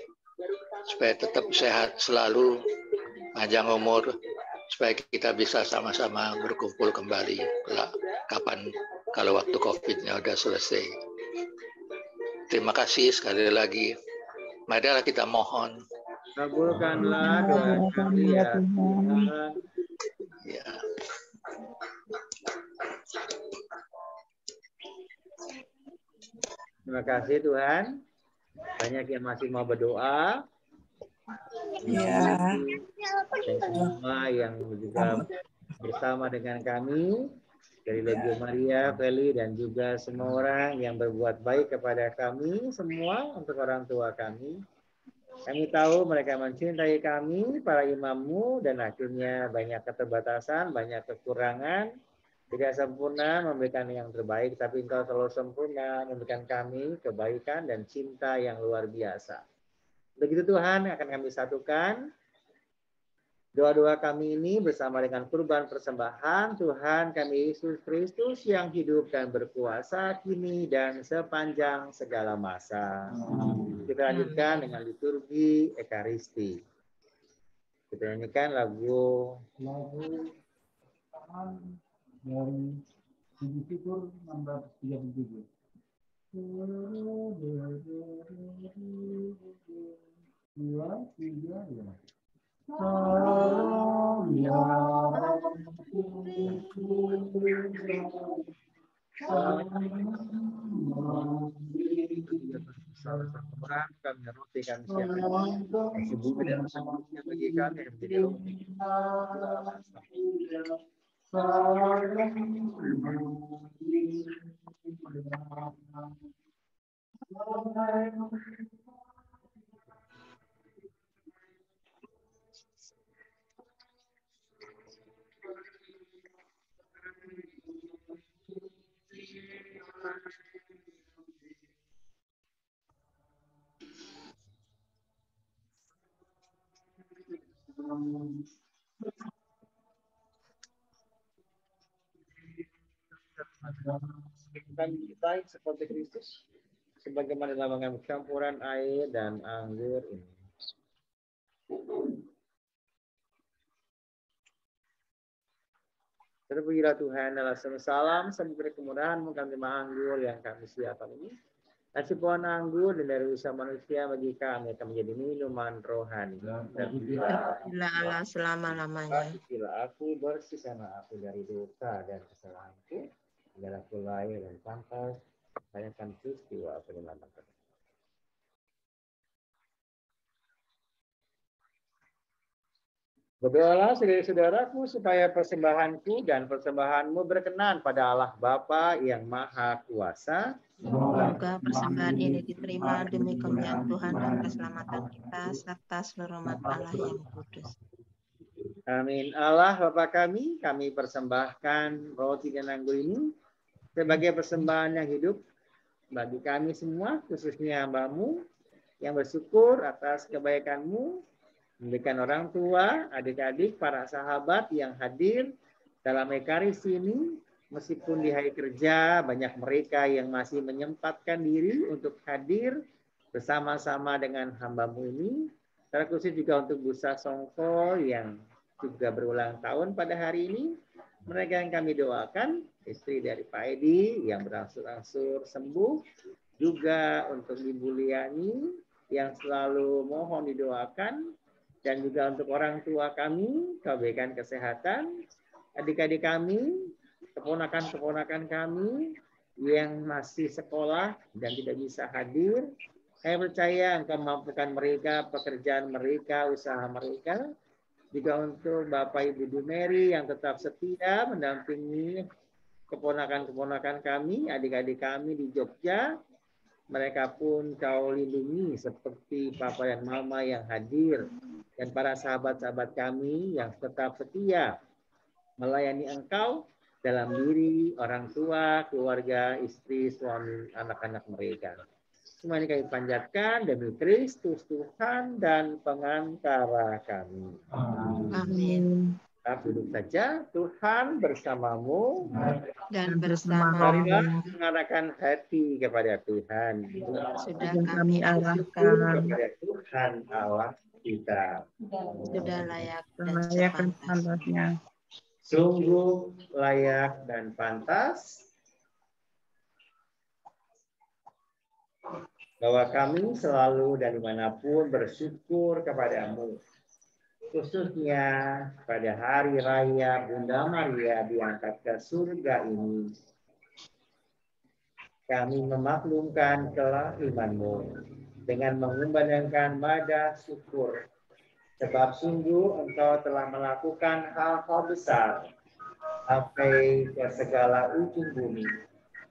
supaya tetap sehat selalu, panjang umur, supaya kita bisa sama-sama berkumpul kembali kapan kalau waktu COVID-nya sudah selesai. Terima kasih sekali lagi. Marilah kita mohon. Kabulkanlah doa kami ya Tuhan. Ya. Terima kasih Tuhan. Banyak yang masih mau berdoa. Ya. Dan semua yang juga bersama dengan kami dari Legio Maria, Feli, dan juga semua orang yang berbuat baik kepada kami semua untuk orang tua kami. Kami tahu mereka mencintai kami, para imammu, dan akhirnya banyak keterbatasan, banyak kekurangan, tidak sempurna memberikan yang terbaik, tapi Engkau selalu sempurna memberikan kami kebaikan dan cinta yang luar biasa. Begitu Tuhan akan kami satukan. Doa-doa kami ini bersama dengan kurban persembahan Tuhan kami Yesus Kristus yang hidup dan berkuasa kini dan sepanjang segala masa. Kita lanjutkan dengan liturgi Ekaristi. Kita nyanyikan lagu dari puji syukur nomor 37. Dua, tiga, ya. kami roti kami siapkan ibu dan sebelumnya bagi kami yang menjadi roti. Baik seperti Kristus, sebagaimana dalam campuran air dan anggur ini. Terpujilah Tuhan dalam salam sampai kemudahan kami terima anggur yang kami siapkan ini. Kasih pohon anggur dan dari usaha manusia bagi kami akan menjadi minuman rohani. Dan bila Allah selama-lamanya. Bila aku bersihkanlah aku dari dosa dan kesalahanku, agar aku lahir dan pantas, tanyakan peristiwa penyelamatkan. Berdoalah saudara-saudaraku supaya persembahanku dan persembahanmu berkenan pada Allah Bapa yang Maha Kuasa. Semoga persembahan ini diterima demi kemuliaan Tuhan dan keselamatan kita serta seluruh umat Allah yang kudus. Amin. Allah Bapa kami persembahkan roti dan anggur ini sebagai persembahan yang hidup bagi kami semua, khususnya hamba-Mu yang bersyukur atas kebaikan-Mu, memberikan orang tua, adik-adik, para sahabat yang hadir dalam Ekaristi ini, meskipun di hari kerja banyak mereka yang masih menyempatkan diri untuk hadir bersama-sama dengan hamba-Mu ini. Secara khusus juga untuk Bu Songko yang juga berulang tahun pada hari ini. Mereka yang kami doakan, istri dari Pak Edi yang berangsur-angsur sembuh, juga untuk Ibu Liani yang selalu mohon didoakan, dan juga untuk orang tua kami, kebaikan kesehatan, adik-adik kami, keponakan-keponakan kami yang masih sekolah dan tidak bisa hadir. Saya percaya Engkau mampukan mereka, pekerjaan mereka, usaha mereka. Juga untuk Bapak Ibu Dumeri yang tetap setia mendampingi keponakan-keponakan kami, adik-adik kami di Jogja. Mereka pun Kau lindungi seperti Papa dan Mama yang hadir. Dan para sahabat-sahabat kami yang tetap setia melayani Engkau dalam diri orang tua, keluarga, istri, suami, anak-anak mereka. Semua ini kami panjatkan demi Kristus Tuhan dan pengantara kami. Amin. Kita duduk saja. Tuhan bersamamu dan bersama marilah mengarahkan hati kepada Tuhan. Sudah kami arahkan kepada Tuhan Allah kita. Sudah layak dan pantasnya. Sungguh layak dan pantas bahwa kami selalu dan dimanapun bersyukur kepadamu. Khususnya pada hari raya Bunda Maria diangkat ke surga ini. kami memaklumkan telah iman-Mu dengan mengumandangkan nada syukur. Sebab sungguh Engkau telah melakukan hal-hal besar sampai ke segala ujung bumi.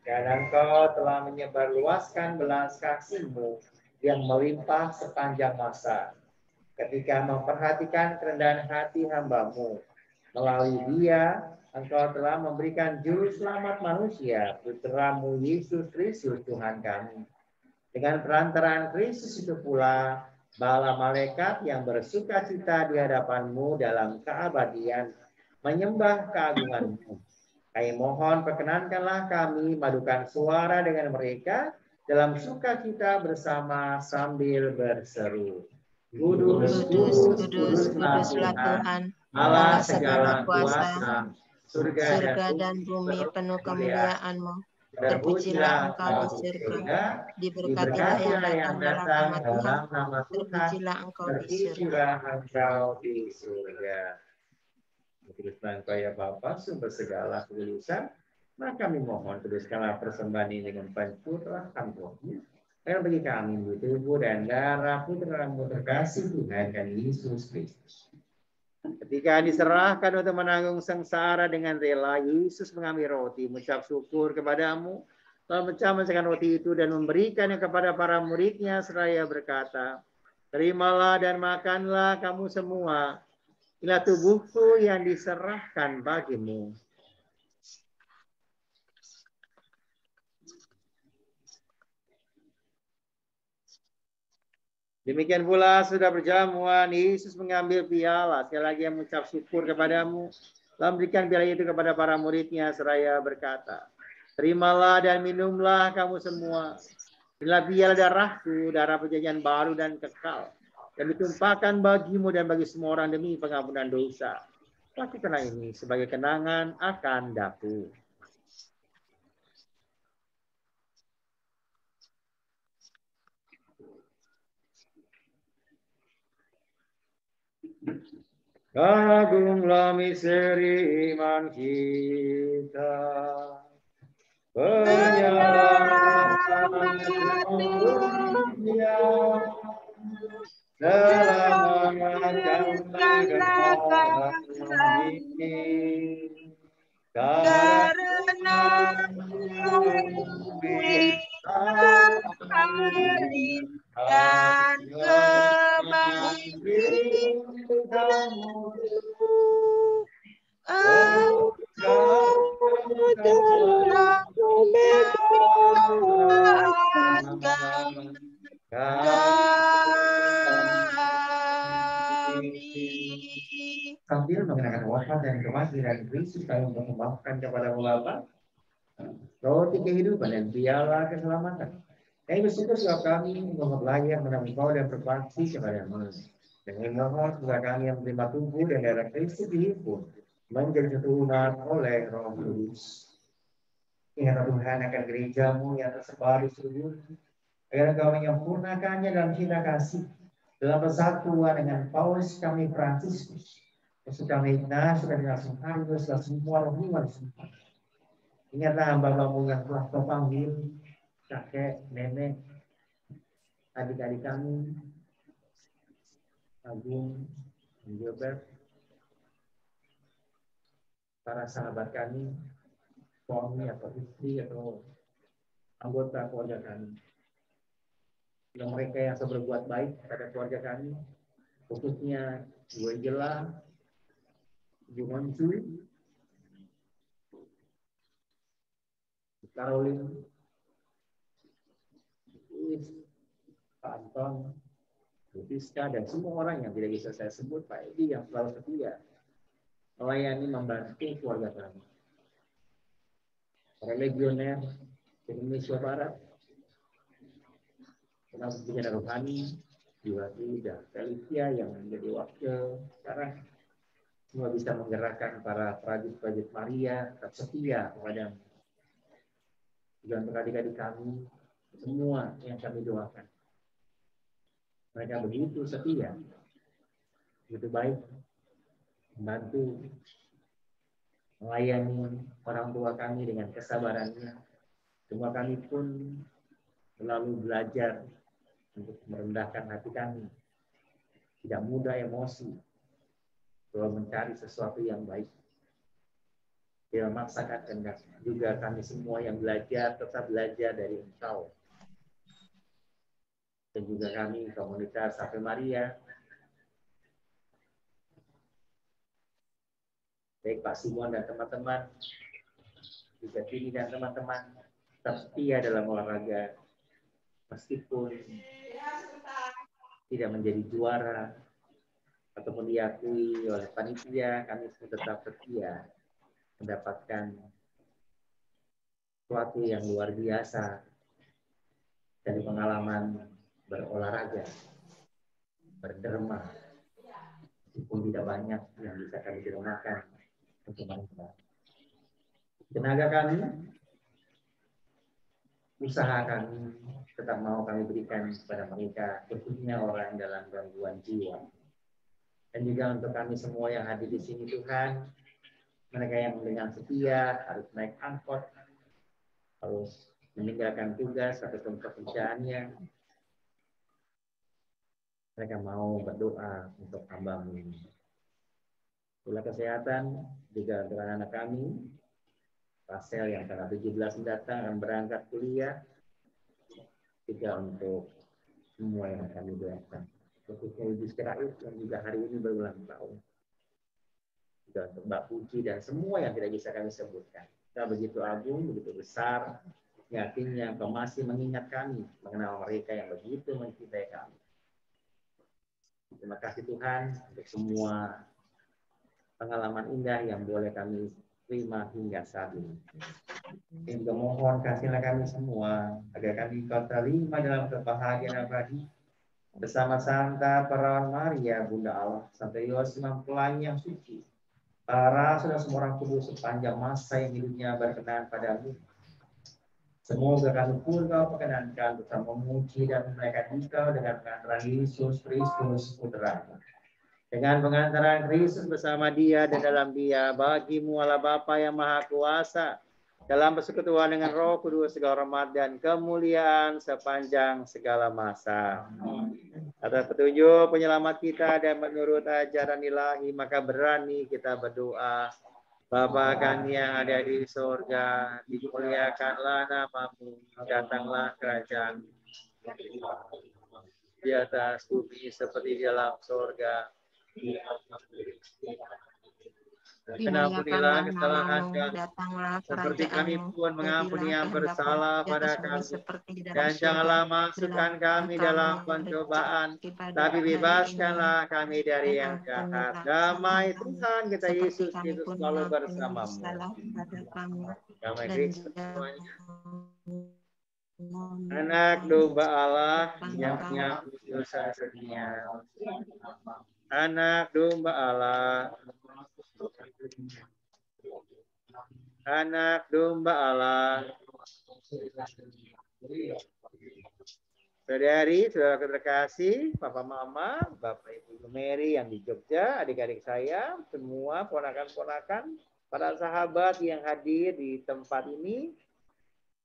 Dan Engkau telah menyebarluaskan belas kasih-Mu yang melimpah sepanjang masa. Ketika memperhatikan kerendahan hati hamba-Mu, melalui Dia, Engkau telah memberikan juru selamat manusia, Putra-Mu Yesus Kristus Tuhan kami. Dengan perantaraan Kristus itu pula, bala malaikat yang bersuka cita di hadapan-Mu dalam keabadian, menyembah keagungan-Mu. Kami mohon perkenankanlah kami madukan suara dengan mereka dalam sukacita bersama sambil berseru. Kudus, kudus, kuduslah Tuhan, Allah segala kuasa, surga dan bumi penuh kemuliaan-Mu. Terpujilah Engkau di surga, diberkatilah yang datang dalam nama Tuhan, terpujilah Engkau di surga. Kuduslah Engkau ya Bapa, sumber segala kekudusan, maka kami mohon kuduskanlah persembahan ini dengan pencurahan Roh-Mu. Dan bagi kami tubuh dan darah Putra-Mu terkasih Tuhan dan Yesus Kristus. Ketika diserahkan untuk menanggung sengsara dengan rela, Yesus mengambil roti, mengucap syukur kepadamu, lalu memecahkan roti itu dan memberikannya kepada para murid-Nya seraya berkata, terimalah dan makanlah kamu semua, inilah tubuhku yang diserahkan bagimu. Demikian pula sudah berjamuan, Yesus mengambil piala, sekali lagi yang mengucap syukur kepadamu, lalu memberikan piala itu kepada para murid-Nya seraya berkata, terimalah dan minumlah kamu semua, inilah piala darahku, darah perjanjian baru dan kekal, yang ditumpahkan bagimu dan bagi semua orang demi pengampunan dosa. Lakukanlah ini sebagai kenangan akan daku. Agunglah misteri iman kita, penyerahan dunia, selamatkanlah kami, karena dan kebangkitanmu, Engkau telah membebaskan kami. Sambil mengenakan wafat dan kematian Kristus, kami membawakan kepada Bapa roti kehidupan dan piala keselamatan. Kami bersyukur sebab kami mempelajari mengenal Engkau dan berbakti kepada-Mu. Dengan mohon semoga kami yang menerima tubuh dan darah Kristus dihimpun menjadi satu umat oleh Roh Kudus. Ingatlah Tuhan akan gereja-Mu yang tersebar di seluruh dunia, agar Engkau menyempurnakannya dalam cinta kasih, dalam persatuan dengan Paulus kami Fransiskus, Yesus kami Ignatius, dan langsung Agustus, dan semua roh-roh semua. Ingatlah hamba-Mu yang telah Kau panggil, kakek, nenek, adik-adik kami, Agung, Gilbert, para sahabat kami, suami atau istri atau anggota keluarga kami. Yang mereka yang sudah berbuat baik pada keluarga kami, khususnya Bu Angela, Bu Monsu, Caroline, Pak Anton, Bu Fiska, dan semua orang yang tidak bisa saya sebut, Pak Edi yang selalu setia melayani membantu keluarga kami. Para legioner Indonesia Barat, penasihat rohani, Diwati dan Felicia yang menjadi wakil sekarang, semua bisa menggerakkan para prajurit Maria tetap setia kepada juga untuk adik-adik kami, semua yang kami doakan. Mereka begitu setia, begitu baik, membantu melayani orang tua kami dengan kesabarannya, Semua kami pun selalu belajar untuk merendahkan hati kami. Tidak mudah emosi. Kalau mencari sesuatu yang baik. Tidak memaksakan kehendak. Juga kami semua yang belajar, tetap belajar dari Engkau. Dan juga kami komunitas Ave Maria. Baik Pak Simon dan teman-teman, juga Tini dan teman-teman, tetap setia dalam olahraga. Meskipun tidak menjadi juara, ataupun diakui oleh panitia, kami tetap setia mendapatkan sesuatu yang luar biasa dari pengalaman berolahraga, berderma, meskipun tidak banyak yang bisa kami dermakan untuk mereka. Tenaga kami, usaha kami, tetap mau kami berikan kepada mereka, khususnya orang dalam gangguan jiwa. Dan juga untuk kami semua yang hadir di sini Tuhan, mereka yang dengan setia harus naik angkot, harus meninggalkan tugas atau pekerjaannya. Mereka mau berdoa untuk hamba-Mu ini. Pula kesehatan juga untuk anak-anak kami. Pasel yang tanggal 17 mendatang akan berangkat kuliah. Juga untuk semua yang kami doakan. Khususnya Ibu Sekerais yang juga hari ini berulang tahun. Juga untuk Mbak Puji dan semua yang tidak bisa kami sebutkan. Kita begitu agung, begitu besar. Yakinnya Engkau masih mengingat kami. Mengenal mereka yang begitu mencintai kami. Terima kasih Tuhan untuk semua pengalaman indah yang boleh kami terima hingga saat ini. Dan juga mohon kasihlah kami semua agar kami Kau terima dalam kebahagiaan abadi bersama Santa Perawan Maria Bunda Allah, Santo Yosef mempelai yang suci, para rasul dan semua orang kudus sepanjang masa yang hidupnya berkenan padamu. Semoga kami pun Kau perkenankan untuk memuji dan menaikkan Engkau dengan pengantaran Yesus Kristus Putra. Dengan pengantaran Kristus bersama Dia dan dalam Dia, bagi-Mu Allah Bapa yang Maha Kuasa, dalam persekutuan dengan Roh Kudus segala hormat dan kemuliaan sepanjang segala masa. Atas petunjuk penyelamat kita dan menurut ajaran ilahi, maka berani kita berdoa. Bapa kami yang ada di surga, dimuliakanlah nama-Mu, datanglah kerajaan di atas bumi seperti di dalam surga. Ampunilah kesalahan kami, seperti kami pun mengampuni yang bersalah pada kami. Dan janganlah masukkan kami dalam pencobaan, tapi bebaskanlah kami dari yang jahat. Damai Tuhan kita Yesus Kristus selalu bersama-Mu. Damai Kristus semuanya. Anak domba Allah yang menghapus dosa dunia. Anak domba Allah. Anak domba Allah. Saudari, saudara terkasih, Papa Mama, Bapak Ibu Mary yang di Jogja, adik-adik saya, semua ponakan-ponakan, para sahabat yang hadir di tempat ini,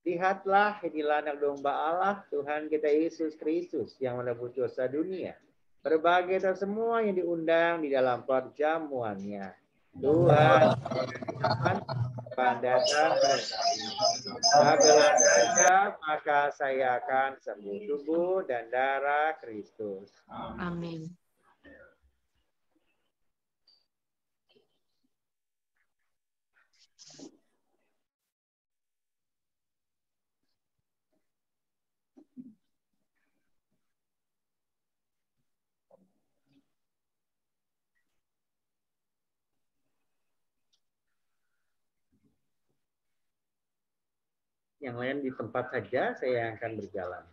lihatlah inilah anak domba Allah, Tuhan kita Yesus Kristus yang menebus dosa dunia. Berbagai dan semua yang diundang di dalam perjamuannya. Tuhan, datang apabila saja, maka saya akan sembuh tubuh dan darah Kristus. Amin. Yang lain di tempat saja, saya akan berjalan.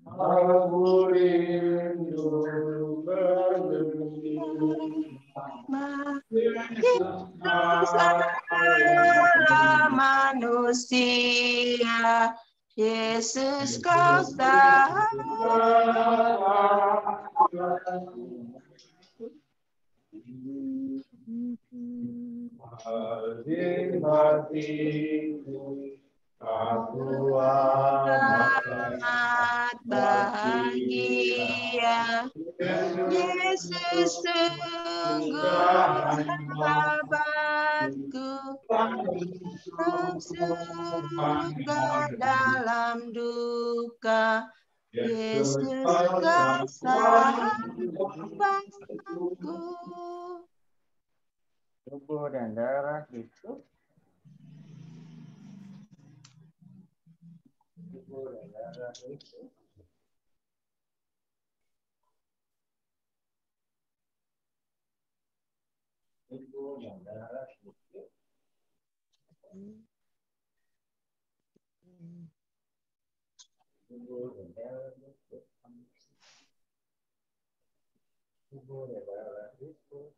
Aku rindu berlindung. Bersama manusia. Yesus kau saham. Selamat bahagia. Yesus sungguh sahabatku. Dalam suka dalam duka. Yesus kau sahabatku. Tubuh dan darah Kristus. Tubuh dan darah Kristus. Tubuh dan darah Kristus. Tubuh dan darah Kristus. Tubuh dan darah Kristus.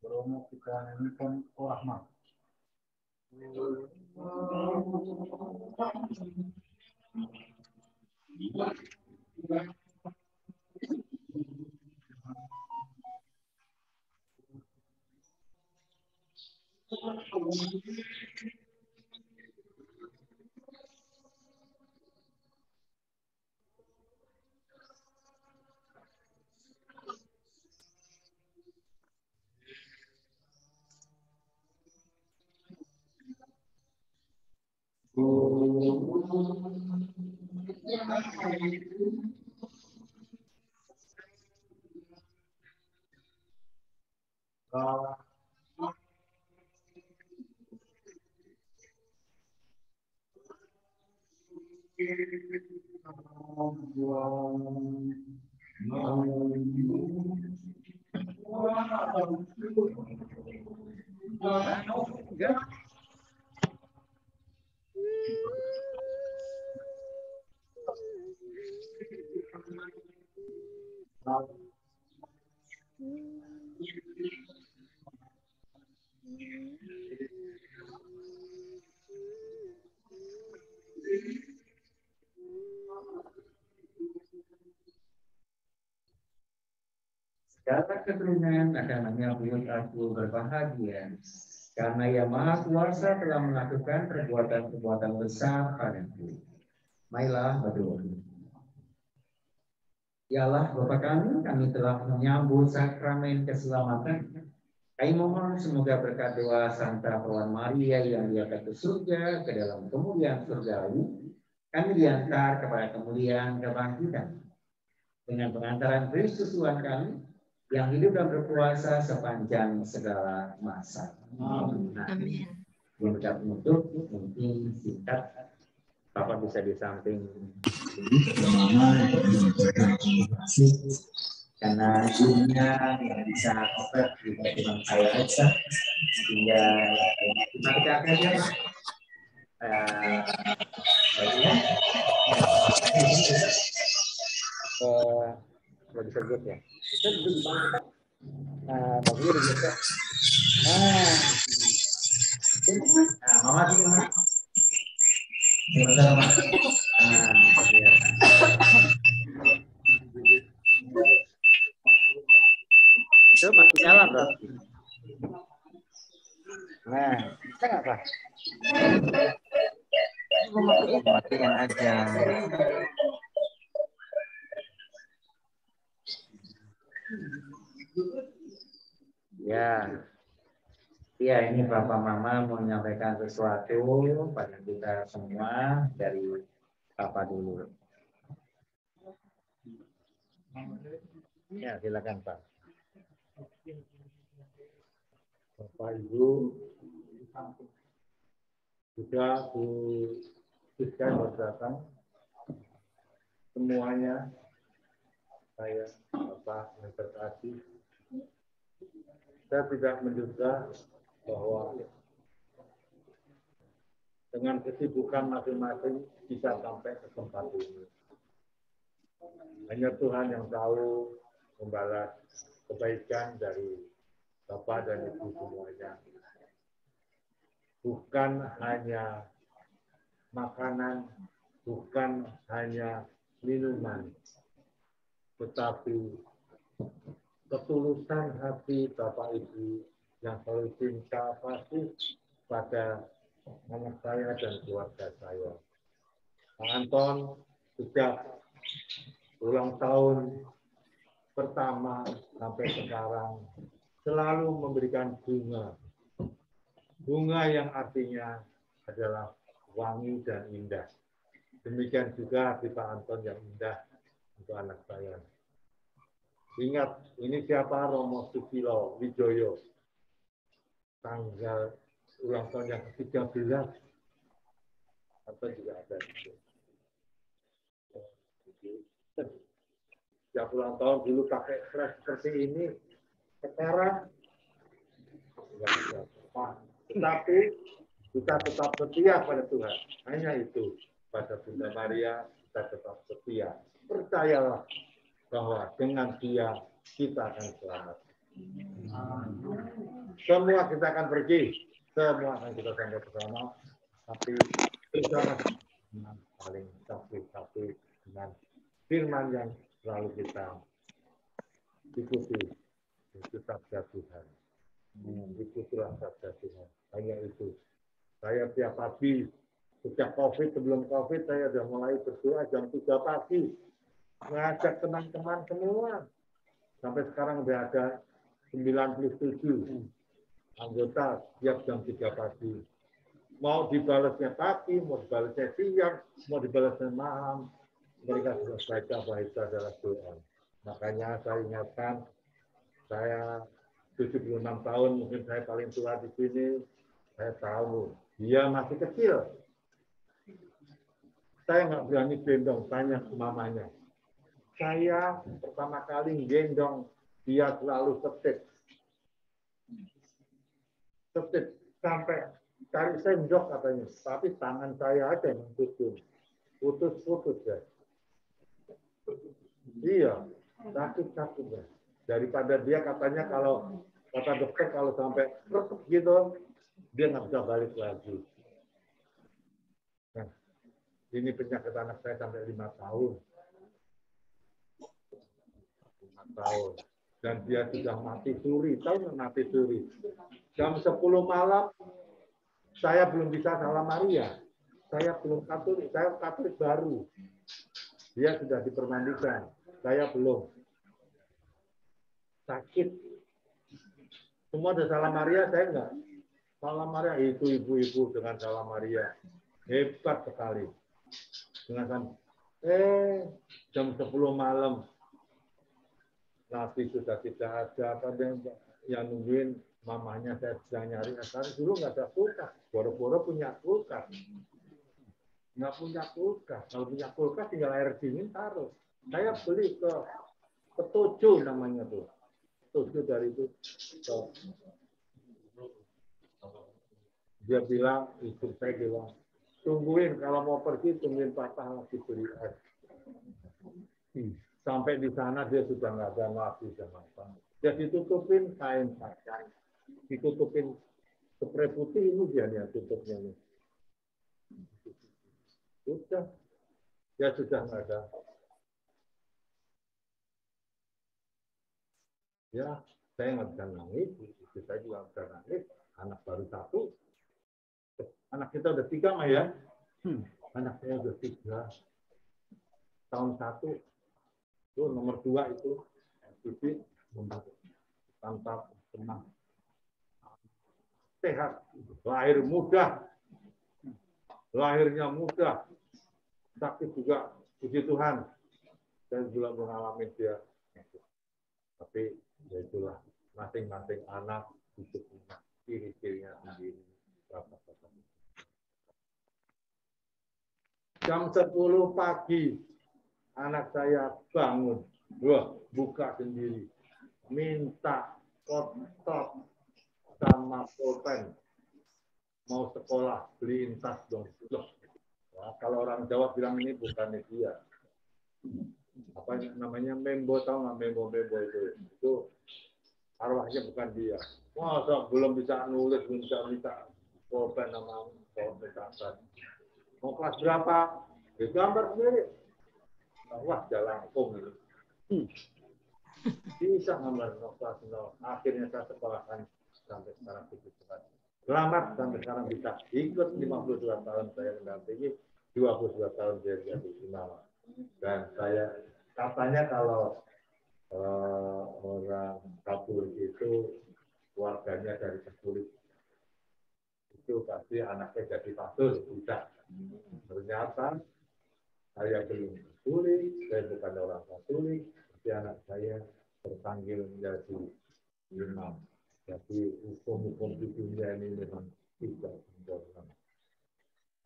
Bromo kita nyanyikan Rahmat. Segala keturunan akan menyambut aku berbahagia, karena Yang Maha Kuasa telah melakukan perbuatan-perbuatan besar padaku. Marilah berdoa. Ya Allah Bapa kami telah menyambut sakramen keselamatan. Kami mohon semoga berkat doa Santa Pawan Maria yang diangkat ke surga, ke dalam kemuliaan surgawi, kami diantar kepada kemuliaan kebangkitan. Dengan pengantaran Kristus Tuhan kami, yang hidup dan berkuasa sepanjang segala masa. Amin. Yang ucap penutup mungkin singkat, Bapak bisa di samping karena dunia yang bisa oper juga dengan saya Reksa, sehingga kita percayakan aja Pak. Disebut ya. Bagus juga. Mama sih Mama. Sebentar Mama. Ya. Nyala, Bro. Nah, bisa nggak, Pak? Matikan aja. Ya. Ya, ini Bapak Mama mau menyampaikan sesuatu pada kita semua dari Bapak dulu. Ya, silakan Pak. Bapak Ibu, juga Bu Siska datang semuanya, saya Bapak yang terkasih, saya tidak menduga bahwa dengan kesibukan masing-masing bisa sampai ke tempat ini. Hanya Tuhan yang tahu membalas kebaikan dari Bapak dan Ibu semuanya. Bukan hanya makanan, bukan hanya minuman, tetapi ketulusan hati Bapak Ibu yang selalu cinta kasih pada anak saya dan keluarga saya. Pak Anton sejak ulang tahun pertama sampai sekarang selalu memberikan bunga. Bunga yang artinya adalah wangi dan indah. Demikian juga hati Pak Anton yang indah untuk anak saya. Ingat, ini siapa? Romo Susilo Wijoyo. Tanggal ulang tahun yang ke-13. Atau juga ada. Setiap ulang tahun dulu pakai flash seperti ini. Sekarang enggak ada. Tetapi kita tetap setia pada Tuhan. Hanya itu. Pada Bunda Maria kita tetap setia. Percayalah bahwa dengan Dia kita akan selamat. Semua kita akan pergi, semua akan kita sampai ke sana, tapi bersama dengan paling satu dengan firman yang selalu kita ikuti, itu sabda Tuhan. Ikutilah sabda Tuhan. Hanya itu. Saya tiap pagi, sejak COVID, sebelum COVID, saya sudah mulai berdoa jam 3 pagi. Ngajak teman-teman semua. Sampai sekarang sudah ada 97 anggota tiap jam 3 pagi. Mau dibalasnya pagi, mau dibalasnya siang, mau dibalasnya malam, mereka sudah baca bahwa itu adalah doa. Makanya saya ingatkan, saya 76 tahun, mungkin saya paling tua di sini, saya tahu, dia masih kecil. Saya nggak berani gendong, tanya ke mamanya. Saya pertama kali gendong, dia selalu setip. Setip sampai cari sendok katanya, tapi tangan saya aja yang putus ya. Iya, sakit ya. Daripada dia katanya kalau kata dokter kalau sampai gitu, dia nggak bisa balik lagi. Nah, ini penyakit anak saya sampai 5 tahun. Tahun. Dan dia sudah mati suri. Tahu nggak mati suri? Jam 10 malam, saya belum bisa salam Maria. Saya belum Katolik. Saya Katolik baru. Dia sudah dipermandikan. Saya belum. Sakit. Semua ada salam Maria, saya enggak. Salam Maria, itu ibu-ibu dengan salam Maria. Hebat sekali. Dengan jam 10 malam, Nabi sudah tidak ada, apa yang nungguin mamanya saya sedang nyari. Karena dulu nggak ada kulkas, boro-boro punya kulkas. Nggak punya kulkas. Kalau punya kulkas tinggal air dingin taruh. Saya beli ke Tojo namanya tuh. Tojo dari itu. Dia bilang, istri saya bilang, tungguin kalau mau pergi tungguin papa lagi beli es. Sampai di sana dia sudah nggak ada lagi sama apa. Dia ditutupin kain pakai, ditutupin spray putih ini dia nih tutupnya nih. Sudah, dia sudah nggak ada. Ya, saya nggak bisa nangis, istri saya juga nggak bisa nangis, anak baru 1. Anak kita udah 3 mah ya. Anak saya udah 3. Tahun 1. Itu nomor 2 itu. Jadi tanpa tenang. Sehat. Lahir mudah. Lahirnya mudah. Sakit juga. Puji Tuhan. Saya juga mengalami dia. Tapi ya itulah. Masing-masing anak hidup punya ciri-cirinya sendiri. Jam 10 pagi anak saya bangun, buka sendiri, minta kotak sama pulpen, mau sekolah, beliin tas dong. Nah, kalau orang Jawa bilang ini bukan dia. Apa namanya membo, tahu nggak membo itu arwahnya bukan dia. Masa belum bisa nulis, belum bisa minta pulpen sama pulpen. Mau kelas berapa? Gambar sendiri. Wah, jalan hukum gitu. Bisa gambar kelas 0. Akhirnya saya sekolahkan sampai sekarang begitu. Selamat sampai sekarang bisa ikut 52 tahun saya mendampingi, 22 tahun dia jadi imam. Dan saya katanya kalau orang Katolik itu keluarganya dari Katolik itu pasti anaknya jadi pastor, tidak. Ternyata saya belum Katolik, saya bukan orang Katolik, tapi anak saya terpanggil menjadi imam. Jadi hukum-hukum di dunia ini memang tidak sempurna.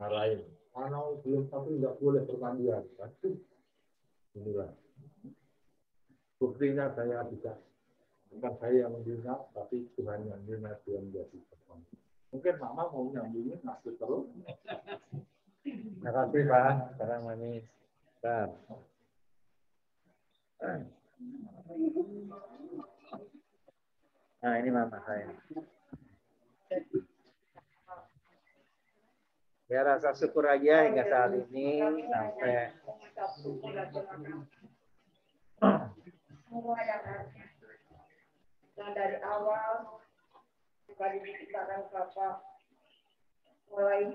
Hal lain, kalau belum satu nggak boleh perpandian. Pasti inilah. Buktinya saya bisa. Bukan saya yang membina, tapi Tuhan yang membina, dia menjadi perpandian. Mungkin Mama mau nyambungin masuk terus. Terima kasih Pak, sekarang manis. Nah ini Mama saya. Ya rasa syukur aja hingga saat ini sampai dan dari awal dari diciptakan Bapak mulai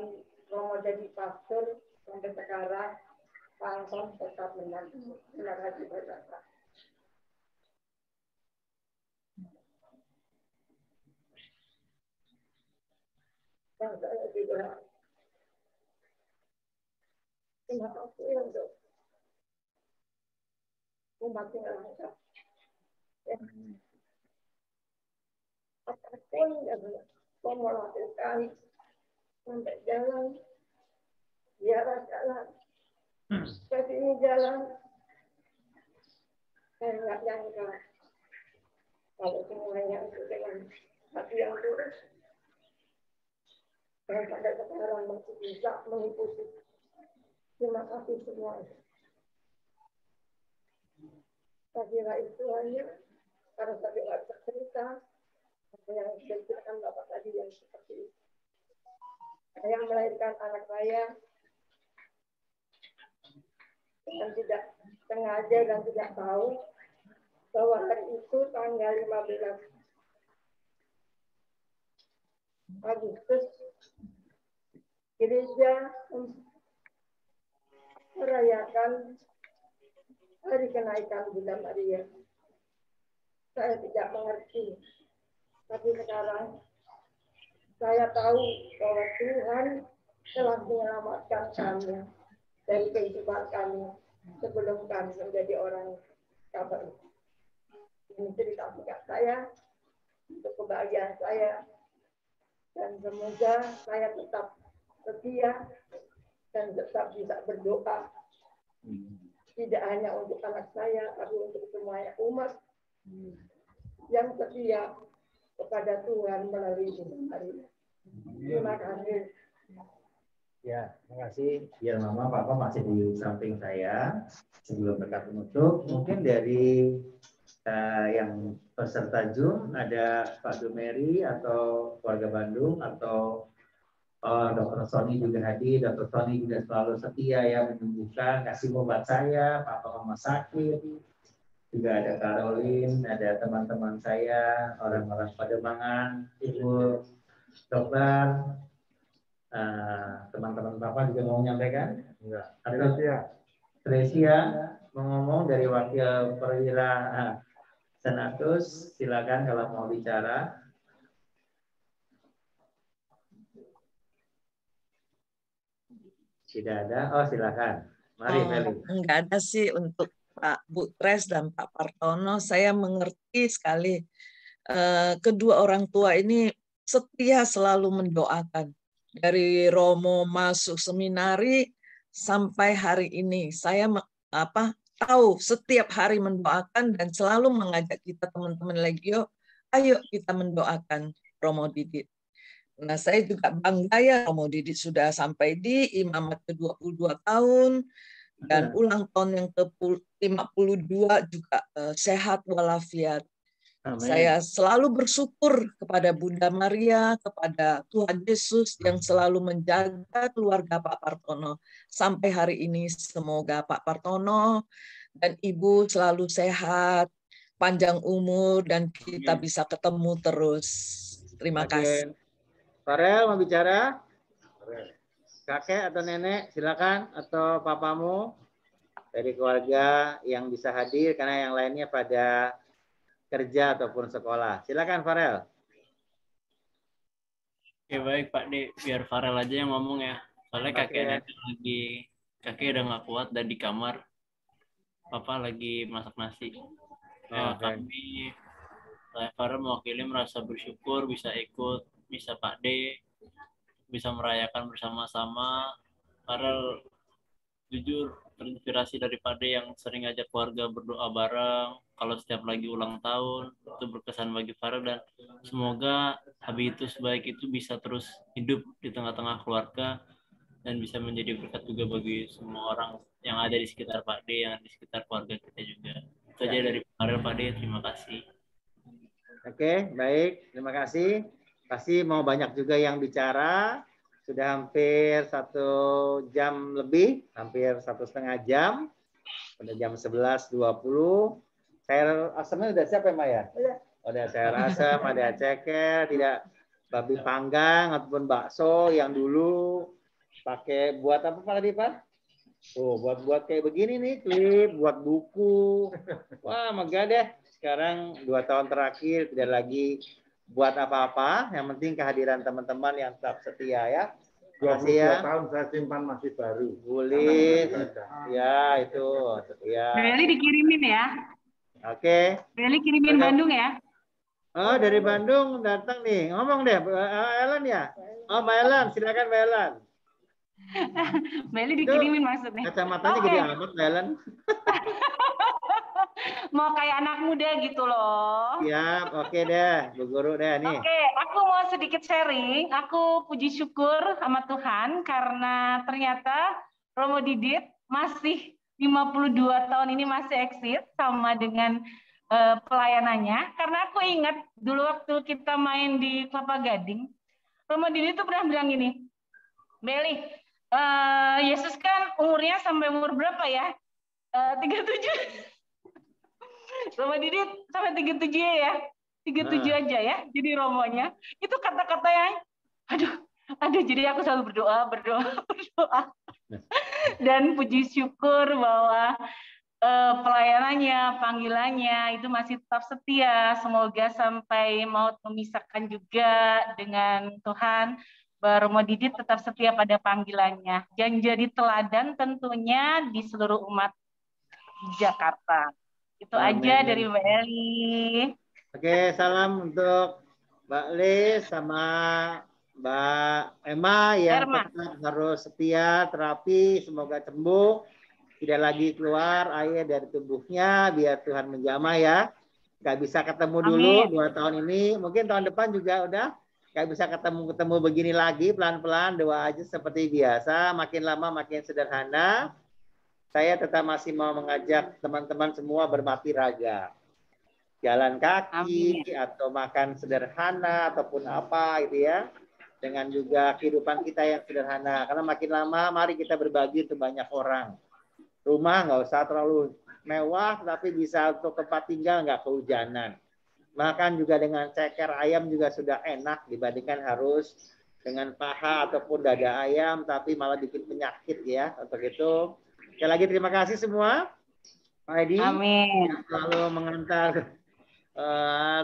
mau jadi pastor sampai sekarang langsung tetap menantu. Terima kasih Bapak. Dan saya juga terima kasih untuk umat yang lengkap. Apapun yang mau melakukan sampai jalan, biarlah jalan, ke sini jalan, saya nggak nyangka kalau semuanya itu dengan hati yang tulus. Dan pada sekarang masih bisa mengikuti. Terima kasih semua. Saya kira itu hanya karena saya nggak bisa cerita apa yang diceritakan Bapak tadi yang seperti itu. Saya melahirkan anak saya dengan tidak sengaja dan tidak tahu bahwa hari itu tanggal 15 Agustus gereja merayakan hari kenaikan Bunda Maria. Saya tidak mengerti, tapi sekarang saya tahu bahwa Tuhan telah menyelamatkan kami dari kehidupan kami sebelum kami menjadi orang Katolik. Ini cerita singkat saya untuk kebahagiaan saya. Dan semoga saya tetap setia dan tetap bisa berdoa. Tidak hanya untuk anak saya, tapi untuk semuanya umat yang setia kepada Tuhan melalui Maria. Terima kasih. Ya, terima kasih. Biar Mama, Papa masih di samping saya sebelum berkat penutup. Mungkin dari yang peserta Zoom ada Pak Dumeri atau keluarga Bandung atau Dr. Sony juga hadir. Dr. Sony juga selalu setia ya menyembuhkan, kasih obat saya, Papa Mama sakit. juga ada Caroline, ada teman-teman saya, orang-orang Pademangan, Ibu Dokter, teman-teman Bapak juga mau menyampaikan? Enggak. Ada Tresia mau ngomong dari Wakil Perwira Senatus, silakan kalau mau bicara. Tidak ada? Oh, silakan. Mari, Meli. Enggak ada sih untuk Pak Butres dan Pak Partono. Saya mengerti sekali kedua orang tua ini setia selalu mendoakan. Dari Romo masuk seminari sampai hari ini, saya tahu setiap hari mendoakan dan selalu mengajak kita teman-teman Legio, ayo kita mendoakan Romo Didit. Nah, saya juga bangga ya Romo Didit sudah sampai di imamat ke-22 tahun dan ulang tahun yang ke-52 juga sehat walafiat. Amin. Saya selalu bersyukur kepada Bunda Maria, kepada Tuhan Yesus yang selalu menjaga keluarga Pak Partono. Sampai hari ini semoga Pak Partono dan Ibu selalu sehat, panjang umur, dan kita bisa ketemu terus. Terima kasih. Farel mau bicara? Kakek atau nenek silakan, atau papamu dari keluarga yang bisa hadir karena yang lainnya pada kerja ataupun sekolah. Silakan Farel. Oke, baik Pak D, biar Farel aja yang ngomong ya. Soalnya kakek udah nggak kuat dan di kamar. Papa lagi masak nasi. Ya, kami saya Farel mewakili merasa bersyukur bisa ikut misa Pak D, bisa merayakan bersama-sama. Farel jujur terinspirasi dari Pak D yang sering ajak keluarga berdoa bareng kalau setiap lagi ulang tahun. Itu berkesan bagi Farel dan semoga habitus baik itu bisa terus hidup di tengah-tengah keluarga dan bisa menjadi berkat juga bagi semua orang yang ada di sekitar Pak D, yang di sekitar keluarga kita juga. Itu aja dari Farel, Pak D. Terima kasih. Oke, baik. Terima kasih. Pasti mau banyak juga yang bicara. Sudah hampir 1 jam lebih, hampir 1,5 jam. Pada jam 11.20. Sayur asamnya udah siap ya, Maya? Udah sayur asam, ada ceker, tidak babi panggang ataupun bakso yang dulu pakai buat apa Pak tadi Pak? Oh, buat kayak begini nih, klip, buat buku. Wah, megah deh. Sekarang 2 tahun terakhir tidak lagi buat apa-apa. Yang penting kehadiran teman-teman yang tetap setia ya. 22 ya. tahun saya simpan masih baru. Boleh. Ya, itu. Ya. Beli dikirimin ya. Oke. Beli kirimin Bandung ya. Oh, dari Bandung datang nih. Ngomong deh, Ellen ya. Oh, Mbak Ellen, silakan Mbak Ellen. Beli dikirimin maksudnya. Kacamatanya gede amat, Mbak Ellen. Mau kayak anak muda gitu loh. Ya, oke deh, Bu Guru deh nih. Oke, aku mau sedikit sharing. Aku puji syukur sama Tuhan karena ternyata Romo Didit masih 52 tahun ini masih eksis sama dengan pelayanannya. Karena aku ingat dulu waktu kita main di Kelapa Gading, Romo Didit tuh pernah bilang gini, Beli, Yesus kan umurnya sampai umur berapa ya? 37. Romo Didit sampai 37 ya. 37 aja ya. Jadi romonya. Itu kata-kata yang aduh jadi aku selalu berdoa. Dan puji syukur bahwa pelayanannya, panggilannya itu masih tetap setia. Semoga sampai maut memisahkan juga dengan Tuhan. Romo Didit tetap setia pada panggilannya. Dan jadi teladan tentunya di seluruh umat di Jakarta. Itu aja dari Mbak Eli. Oke, salam untuk Mbak Lis sama Mbak Emma yang tetap harus setia terapi, semoga sembuh, tidak lagi keluar air dari tubuhnya, biar Tuhan menjamah ya. Gak bisa ketemu dulu 2 tahun ini, mungkin tahun depan juga udah gak bisa ketemu begini lagi, pelan-pelan doa aja seperti biasa, makin lama makin sederhana. Saya tetap masih mau mengajak teman-teman semua bermati raga. Jalan kaki atau makan sederhana ataupun apa gitu ya. Dengan juga kehidupan kita yang sederhana. Karena makin lama mari kita berbagi untuk banyak orang. rumah nggak usah terlalu mewah, tapi bisa untuk tempat tinggal nggak kehujanan. Makan juga dengan ceker ayam juga sudah enak dibandingkan harus dengan paha ataupun dada ayam, tapi malah bikin penyakit ya. Untuk itu, sekali lagi terima kasih semua. Pak Edi, amin. yang selalu mengantar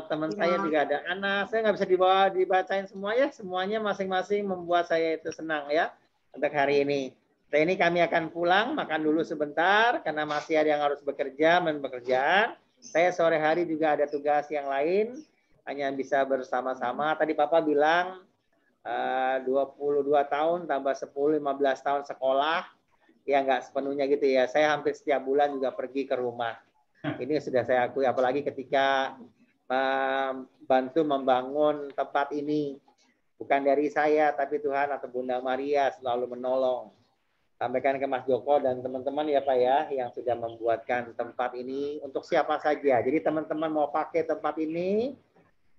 teman saya juga ada Ana. Saya nggak bisa dibacain semua ya. Semuanya masing-masing membuat saya itu senang ya untuk hari ini. Hari ini kami akan pulang, makan dulu sebentar karena masih ada yang harus bekerja dan bekerja. Saya sore hari juga ada tugas yang lain, hanya bisa bersama-sama. Tadi Papa bilang 22 tahun tambah 10, 15 tahun sekolah. Ya nggak sepenuhnya gitu ya. Saya hampir setiap bulan juga pergi ke rumah. Ini sudah saya akui, apalagi ketika bantu membangun tempat ini. Bukan dari saya, tapi Tuhan atau Bunda Maria selalu menolong. Sampaikan ke Mas Joko dan teman-teman ya Pak ya, yang sudah membuatkan tempat ini untuk siapa saja. Jadi teman-teman mau pakai tempat ini,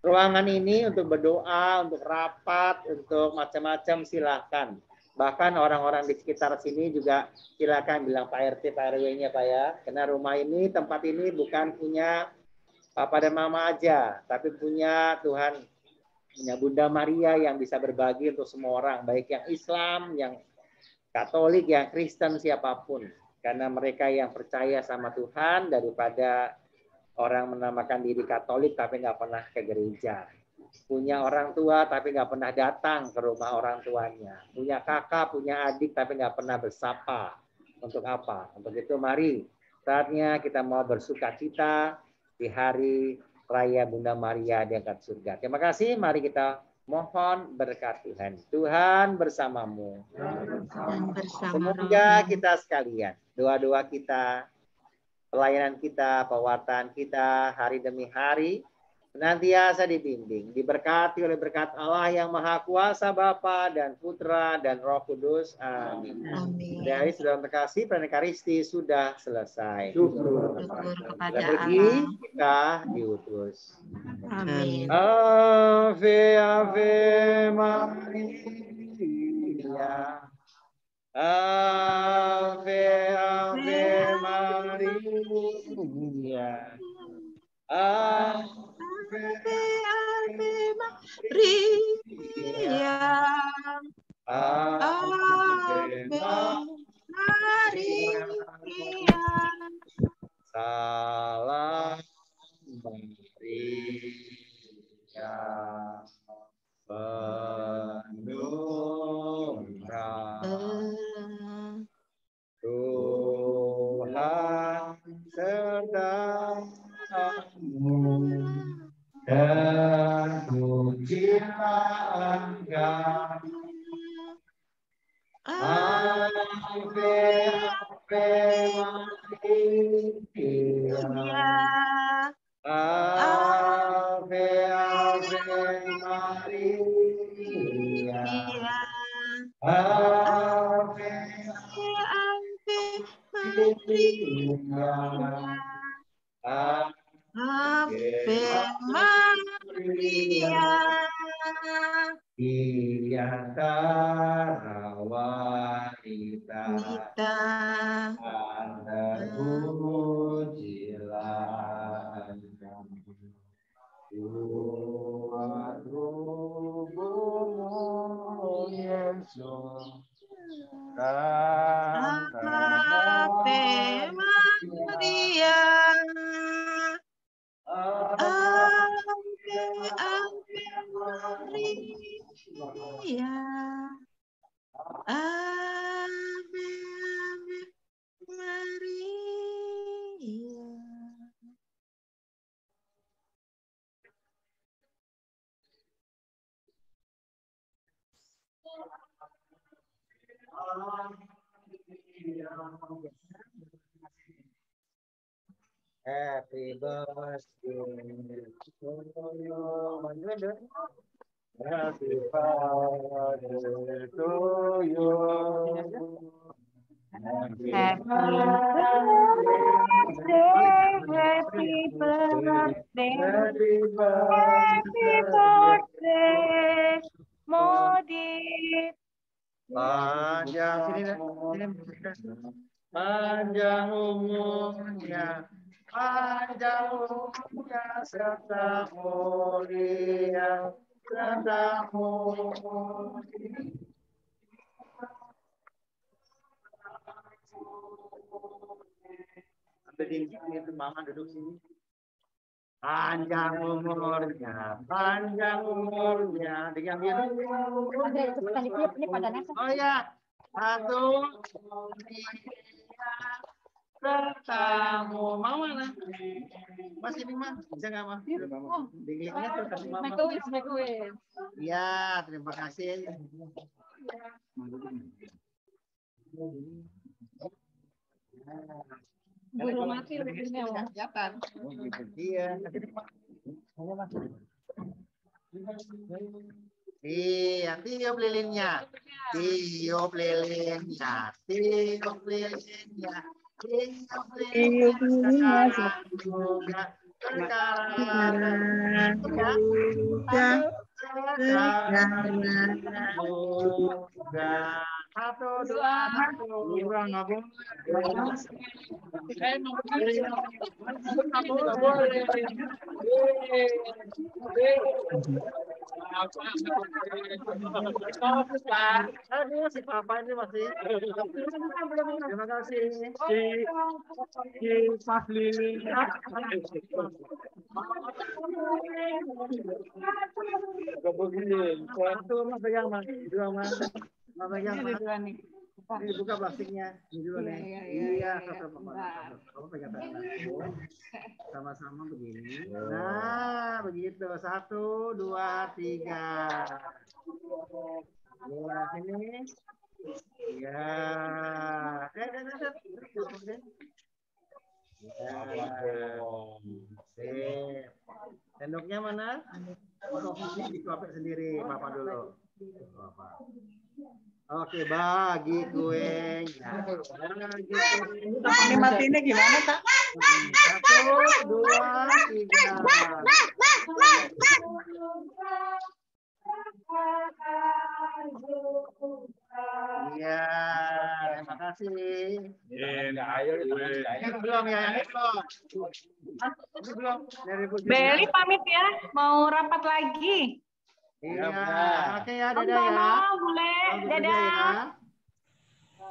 ruangan ini untuk berdoa, untuk rapat, untuk macam-macam silahkan. Bahkan orang-orang di sekitar sini juga silakan bilang Pak RT, Pak RW-nya Pak ya. Karena rumah ini, tempat ini bukan punya Papa dan Mama aja, tapi punya Tuhan, punya Bunda Maria yang bisa berbagi untuk semua orang, baik yang Islam, yang Katolik, yang Kristen, siapapun. Karena mereka yang percaya sama Tuhan daripada orang menamakan diri Katolik tapi nggak pernah ke gereja. Punya orang tua tapi nggak pernah datang ke rumah orang tuanya. Punya kakak, punya adik tapi nggak pernah bersapa. Untuk apa? Untuk itu mari saatnya kita mau bersukacita di hari Raya Bunda Maria di angkat surga. Terima kasih. Mari kita mohon berkat Tuhan. Tuhan bersamamu. Semoga kita sekalian, doa-doa kita, pelayanan kita, pewartaan kita hari demi hari senantiasa dibimbing, diberkati oleh berkat Allah yang Maha Kuasa, Bapa dan Putra dan Roh Kudus. Amin. Dari saudara terkasih, Pranekaristi sudah selesai. Syukur kepada kita pergi, Allah. kita diutus. Amin. Ave, Ave Maria. Ave, Ave Maria. Ave, Ave Maria. Ave Maria. Salam Maria, penuh rahmat Tuhan sertamu, dan pujilah Engkau. Ave, Ave Maria. Ave, Ave Maria. Ave, Ave Maria. Ave Maria. Di antara wanita terpujilah Tuhan tubuhmu Yesus. Ave Maria. Ave, Ave Maria. Ave, Ave Maria. Happy birthday to you. Happy birthday to you. Happy birthday, Modit. Panjang sini, panjang umurnya, panjang umurnya serta mulia, serta mulia. Ambil tinggi itu mama duduk sini. Panjang umurnya, panjang umurnya. Dengan dia. Oh ya, satu, bertamu. Mau mana? Mas ini mah bisa nggak mah? Dingliknya tuh kasih mama. Iya, terima kasih. Buru mati lebih mewah. Iya. Iya, tiup lilinnya. Tiup lilinnya. Tiup lilinnya. Tiup lilinnya. Semoga sekarang semoga. Satu, dua, nggak boleh. Aduh, si papa ini masih. Terima kasih. Si Mas Lili. Satu, Mas pegang, Mas. Dua, Mas. Mas pegang, Mas. Ini buka plastiknya. Ini dulu nih. Iya, kamu pegang tangan aku. Sama-sama begini. Nah, begitu. 1, 2, 3. Ya, sini. Ya. Sip. Sendoknya mana? Disuapin sendiri, Bapak dulu. Oke, bagi kuenya. Matinya gimana, Kak? 1, 2, 3. Iya, terima kasih. Belum ya, belum. Beli pamit ya, mau rapat lagi. Iya, oke ya, dadah ya. Boleh, dadah.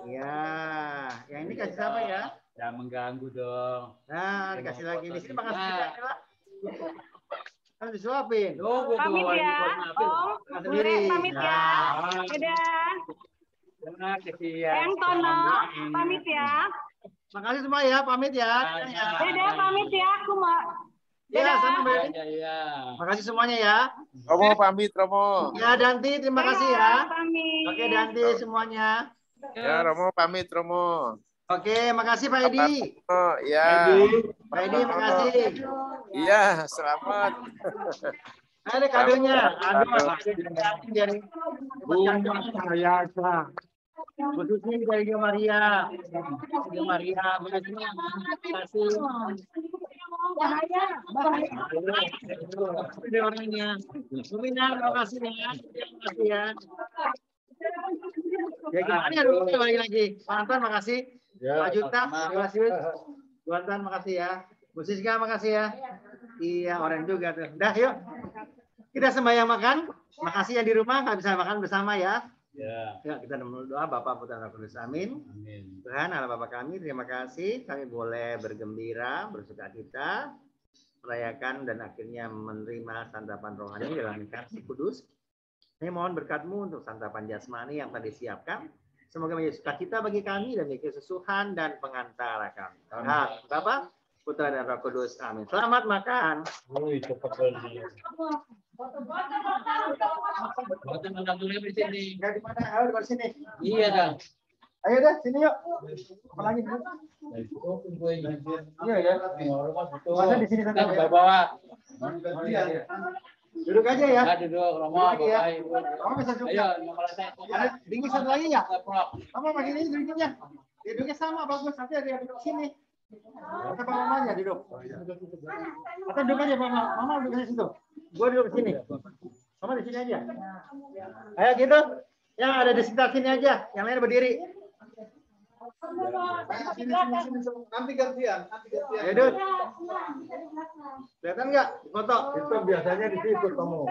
Iya, yang ini kasih siapa ya? Jangan mengganggu dong. Nah, dikasih lagi di sini, makasih ya. Harus disuapin. Pamit ya. Oh, boleh pamit ya. Dadah. Yang Tono, pamit ya. Makasih semua ya, pamit ya. Dadah, pamit ya. Aku mau. Iya, sama Mbak. Iya. Makasih semuanya ya. Romo pamit, Romo. Ya, Danti, terima kasih ya. Pamit. Oke, Danti semuanya. Ya, Romo pamit, Romo. Oke, makasih Pak Edi. Oh, ya. Pak Edi, makasih. Iya, selamat. Ada kadonya. Aduh, dari saya khususnya dari Maria. Maria, terima kasih. Bahaya. Ini orangnya. Seminar, terima kasih ya. Terima kasih ya. Ya gimana ya, balik lagi. Pak Anton, makasih. Pak Juta, terima kasih. Bu Anton, makasih ya. Bu Siska, makasih ya. Iya, orang juga tuh. Dah, yuk. Kita sembahyang makan. Makasih yang di rumah nggak bisa makan bersama ya. Ya, kita berdoa Bapak Putra Roh Kudus. Amin. Tuhan Allah Bapa kami, terima kasih kami boleh bergembira, bersukacita, merayakan dan akhirnya menerima santapan rohani dalam inkarnasi kudus. Saya mohon berkat-Mu untuk santapan jasmani yang telah disiapkan. Semoga menjadi sukacita bagi kami dan menjadi kesusahan dan pengantara kami. Tuhan, Bapa, Putra dan Roh Kudus. Amin. Selamat makan. Di sini. Iya, Kang. Ayo dah, sini yuk. Apalagi dulu. Iya ya. Masa di sini saja. Bawa. Duduk aja ya. Duduk, Romo. Kamu bisa duduk. Ayo, ada dingin satu lagi ya? Kamu pakai ini duduknya. Duduknya sama, bagus. Nanti ada yang duduk sini. Kata Pak Mama aja duduk. Atau duduk aja Pak Mama. Mama duduk di situ. Gua duduk di sini. Mama di sini aja. Ayo gitu. Yang ada di sekitar sini aja, yang lain berdiri. Nanti gantian. Ya, Dut. Kelihatan nggak foto? Itu biasanya di situ kamu.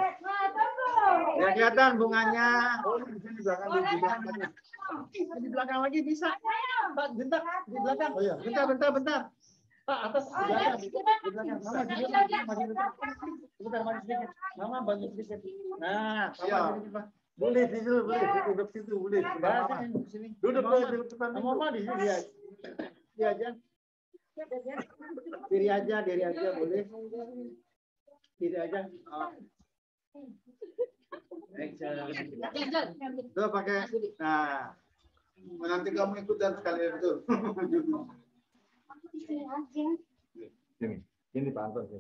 Ya kelihatan bunganya. Oh, di sini belakang di Di belakang lagi bisa. Pak, bentar di belakang. Oh, iya. Bentar. Pak, atas di belakang. Di belakang. Mama maju sedikit. Mama bantu sedikit. Nah, Papa sedikit, Pak. Boleh di situ, boleh duduk situ, boleh. Sini. Duduk depan. Mama di sini dia. Dia aja. Diri aja boleh. Diri aja. Tuh pakai. Nah, nanti kamu ikut dan sekalian itu. Ini Pak Anton.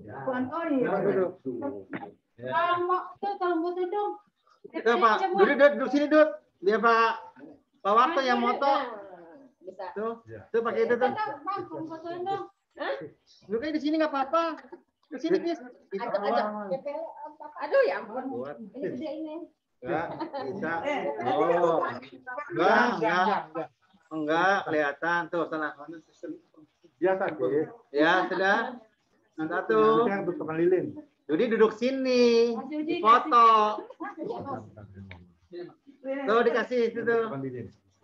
Tuh Pak, duduk sini Dut. Biar Pak Warto yang moto. Tuh pakai itu tuh. Duduknya di sini nggak apa-apa. Di sini Kis. Aduh ya ampun. Ini gede ini. Enggak, bisa. Oh. Enggak kelihatan tuh sana. Biasa sih. Ya, sudah. Nah, satu. Jadi duduk sini. Foto. Tuh dikasih itu tuh.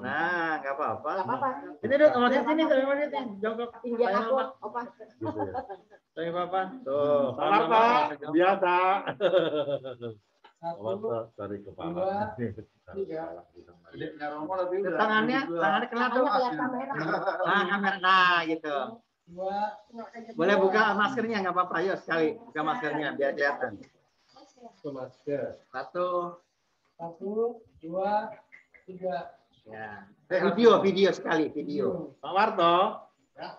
Nah, nggak apa-apa. Ini duduk sama sini, jongkok. Tinggal aku, opa. Saya Papa. Tuh, Papa. Biasa. Dari kepala. Tangannya kelihatan. Nah, kamera. Nah, gitu. Boleh buka maskernya, nggak apa-apa. Ayo sekali buka maskernya biar kelihatan. Satu, dua, tiga. Ya. Video sekali, video. Pak Warto. Ya.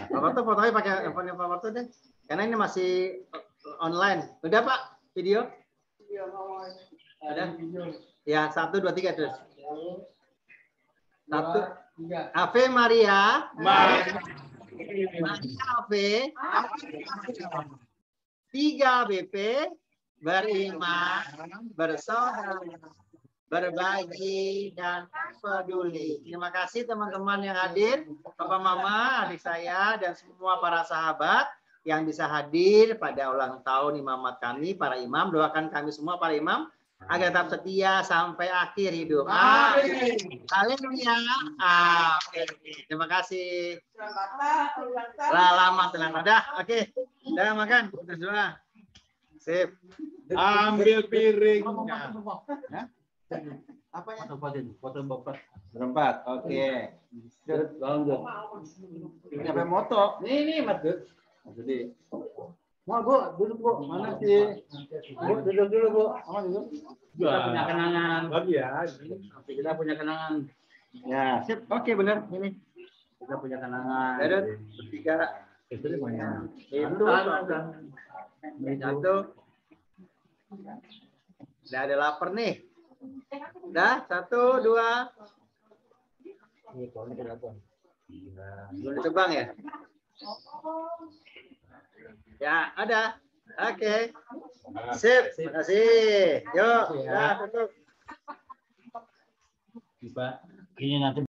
Pak Warto fotonya pakai handphone Pak Warto deh. Karena ini masih online. Udah Pak, video? Ada? Ya, 1, 2, 3 terus. 1, Ave Maria. Ave. 3 BP. Beriman, bersaudara, berbagi, dan peduli. Terima kasih teman-teman yang hadir, Papa Mama, adik saya, dan semua para sahabat yang bisa hadir pada ulang tahun imamat kami, para imam. Doakan kami semua, para imam, agar tetap setia sampai akhir hidup. Amin. Haleluya. Amin. Terima kasih. Lama tenang. Dah, oke. Dah makan. Berdoa. Sip. Ambil piringnya. Apa ya? Foto bapak. Berempat. Oke. Siapa moto? Nih, Mas Dut. Jadi. Mau Bu, duduk Bu. Mana sih? Bu, duduk dulu Bu. Sama duduk. Kita punya kenangan. Kita punya kenangan. Ya, sip. Oke, benar. Ini. Kita punya kenangan. Duduk bertiga. Itu mana? Itu. Satu. Udah ada lapar nih. Udah, 1, 2. Belum ditebang ya? Ya, ada. Oke. Sip. Terima kasih. Yuk, ya, tutup. Ini nanti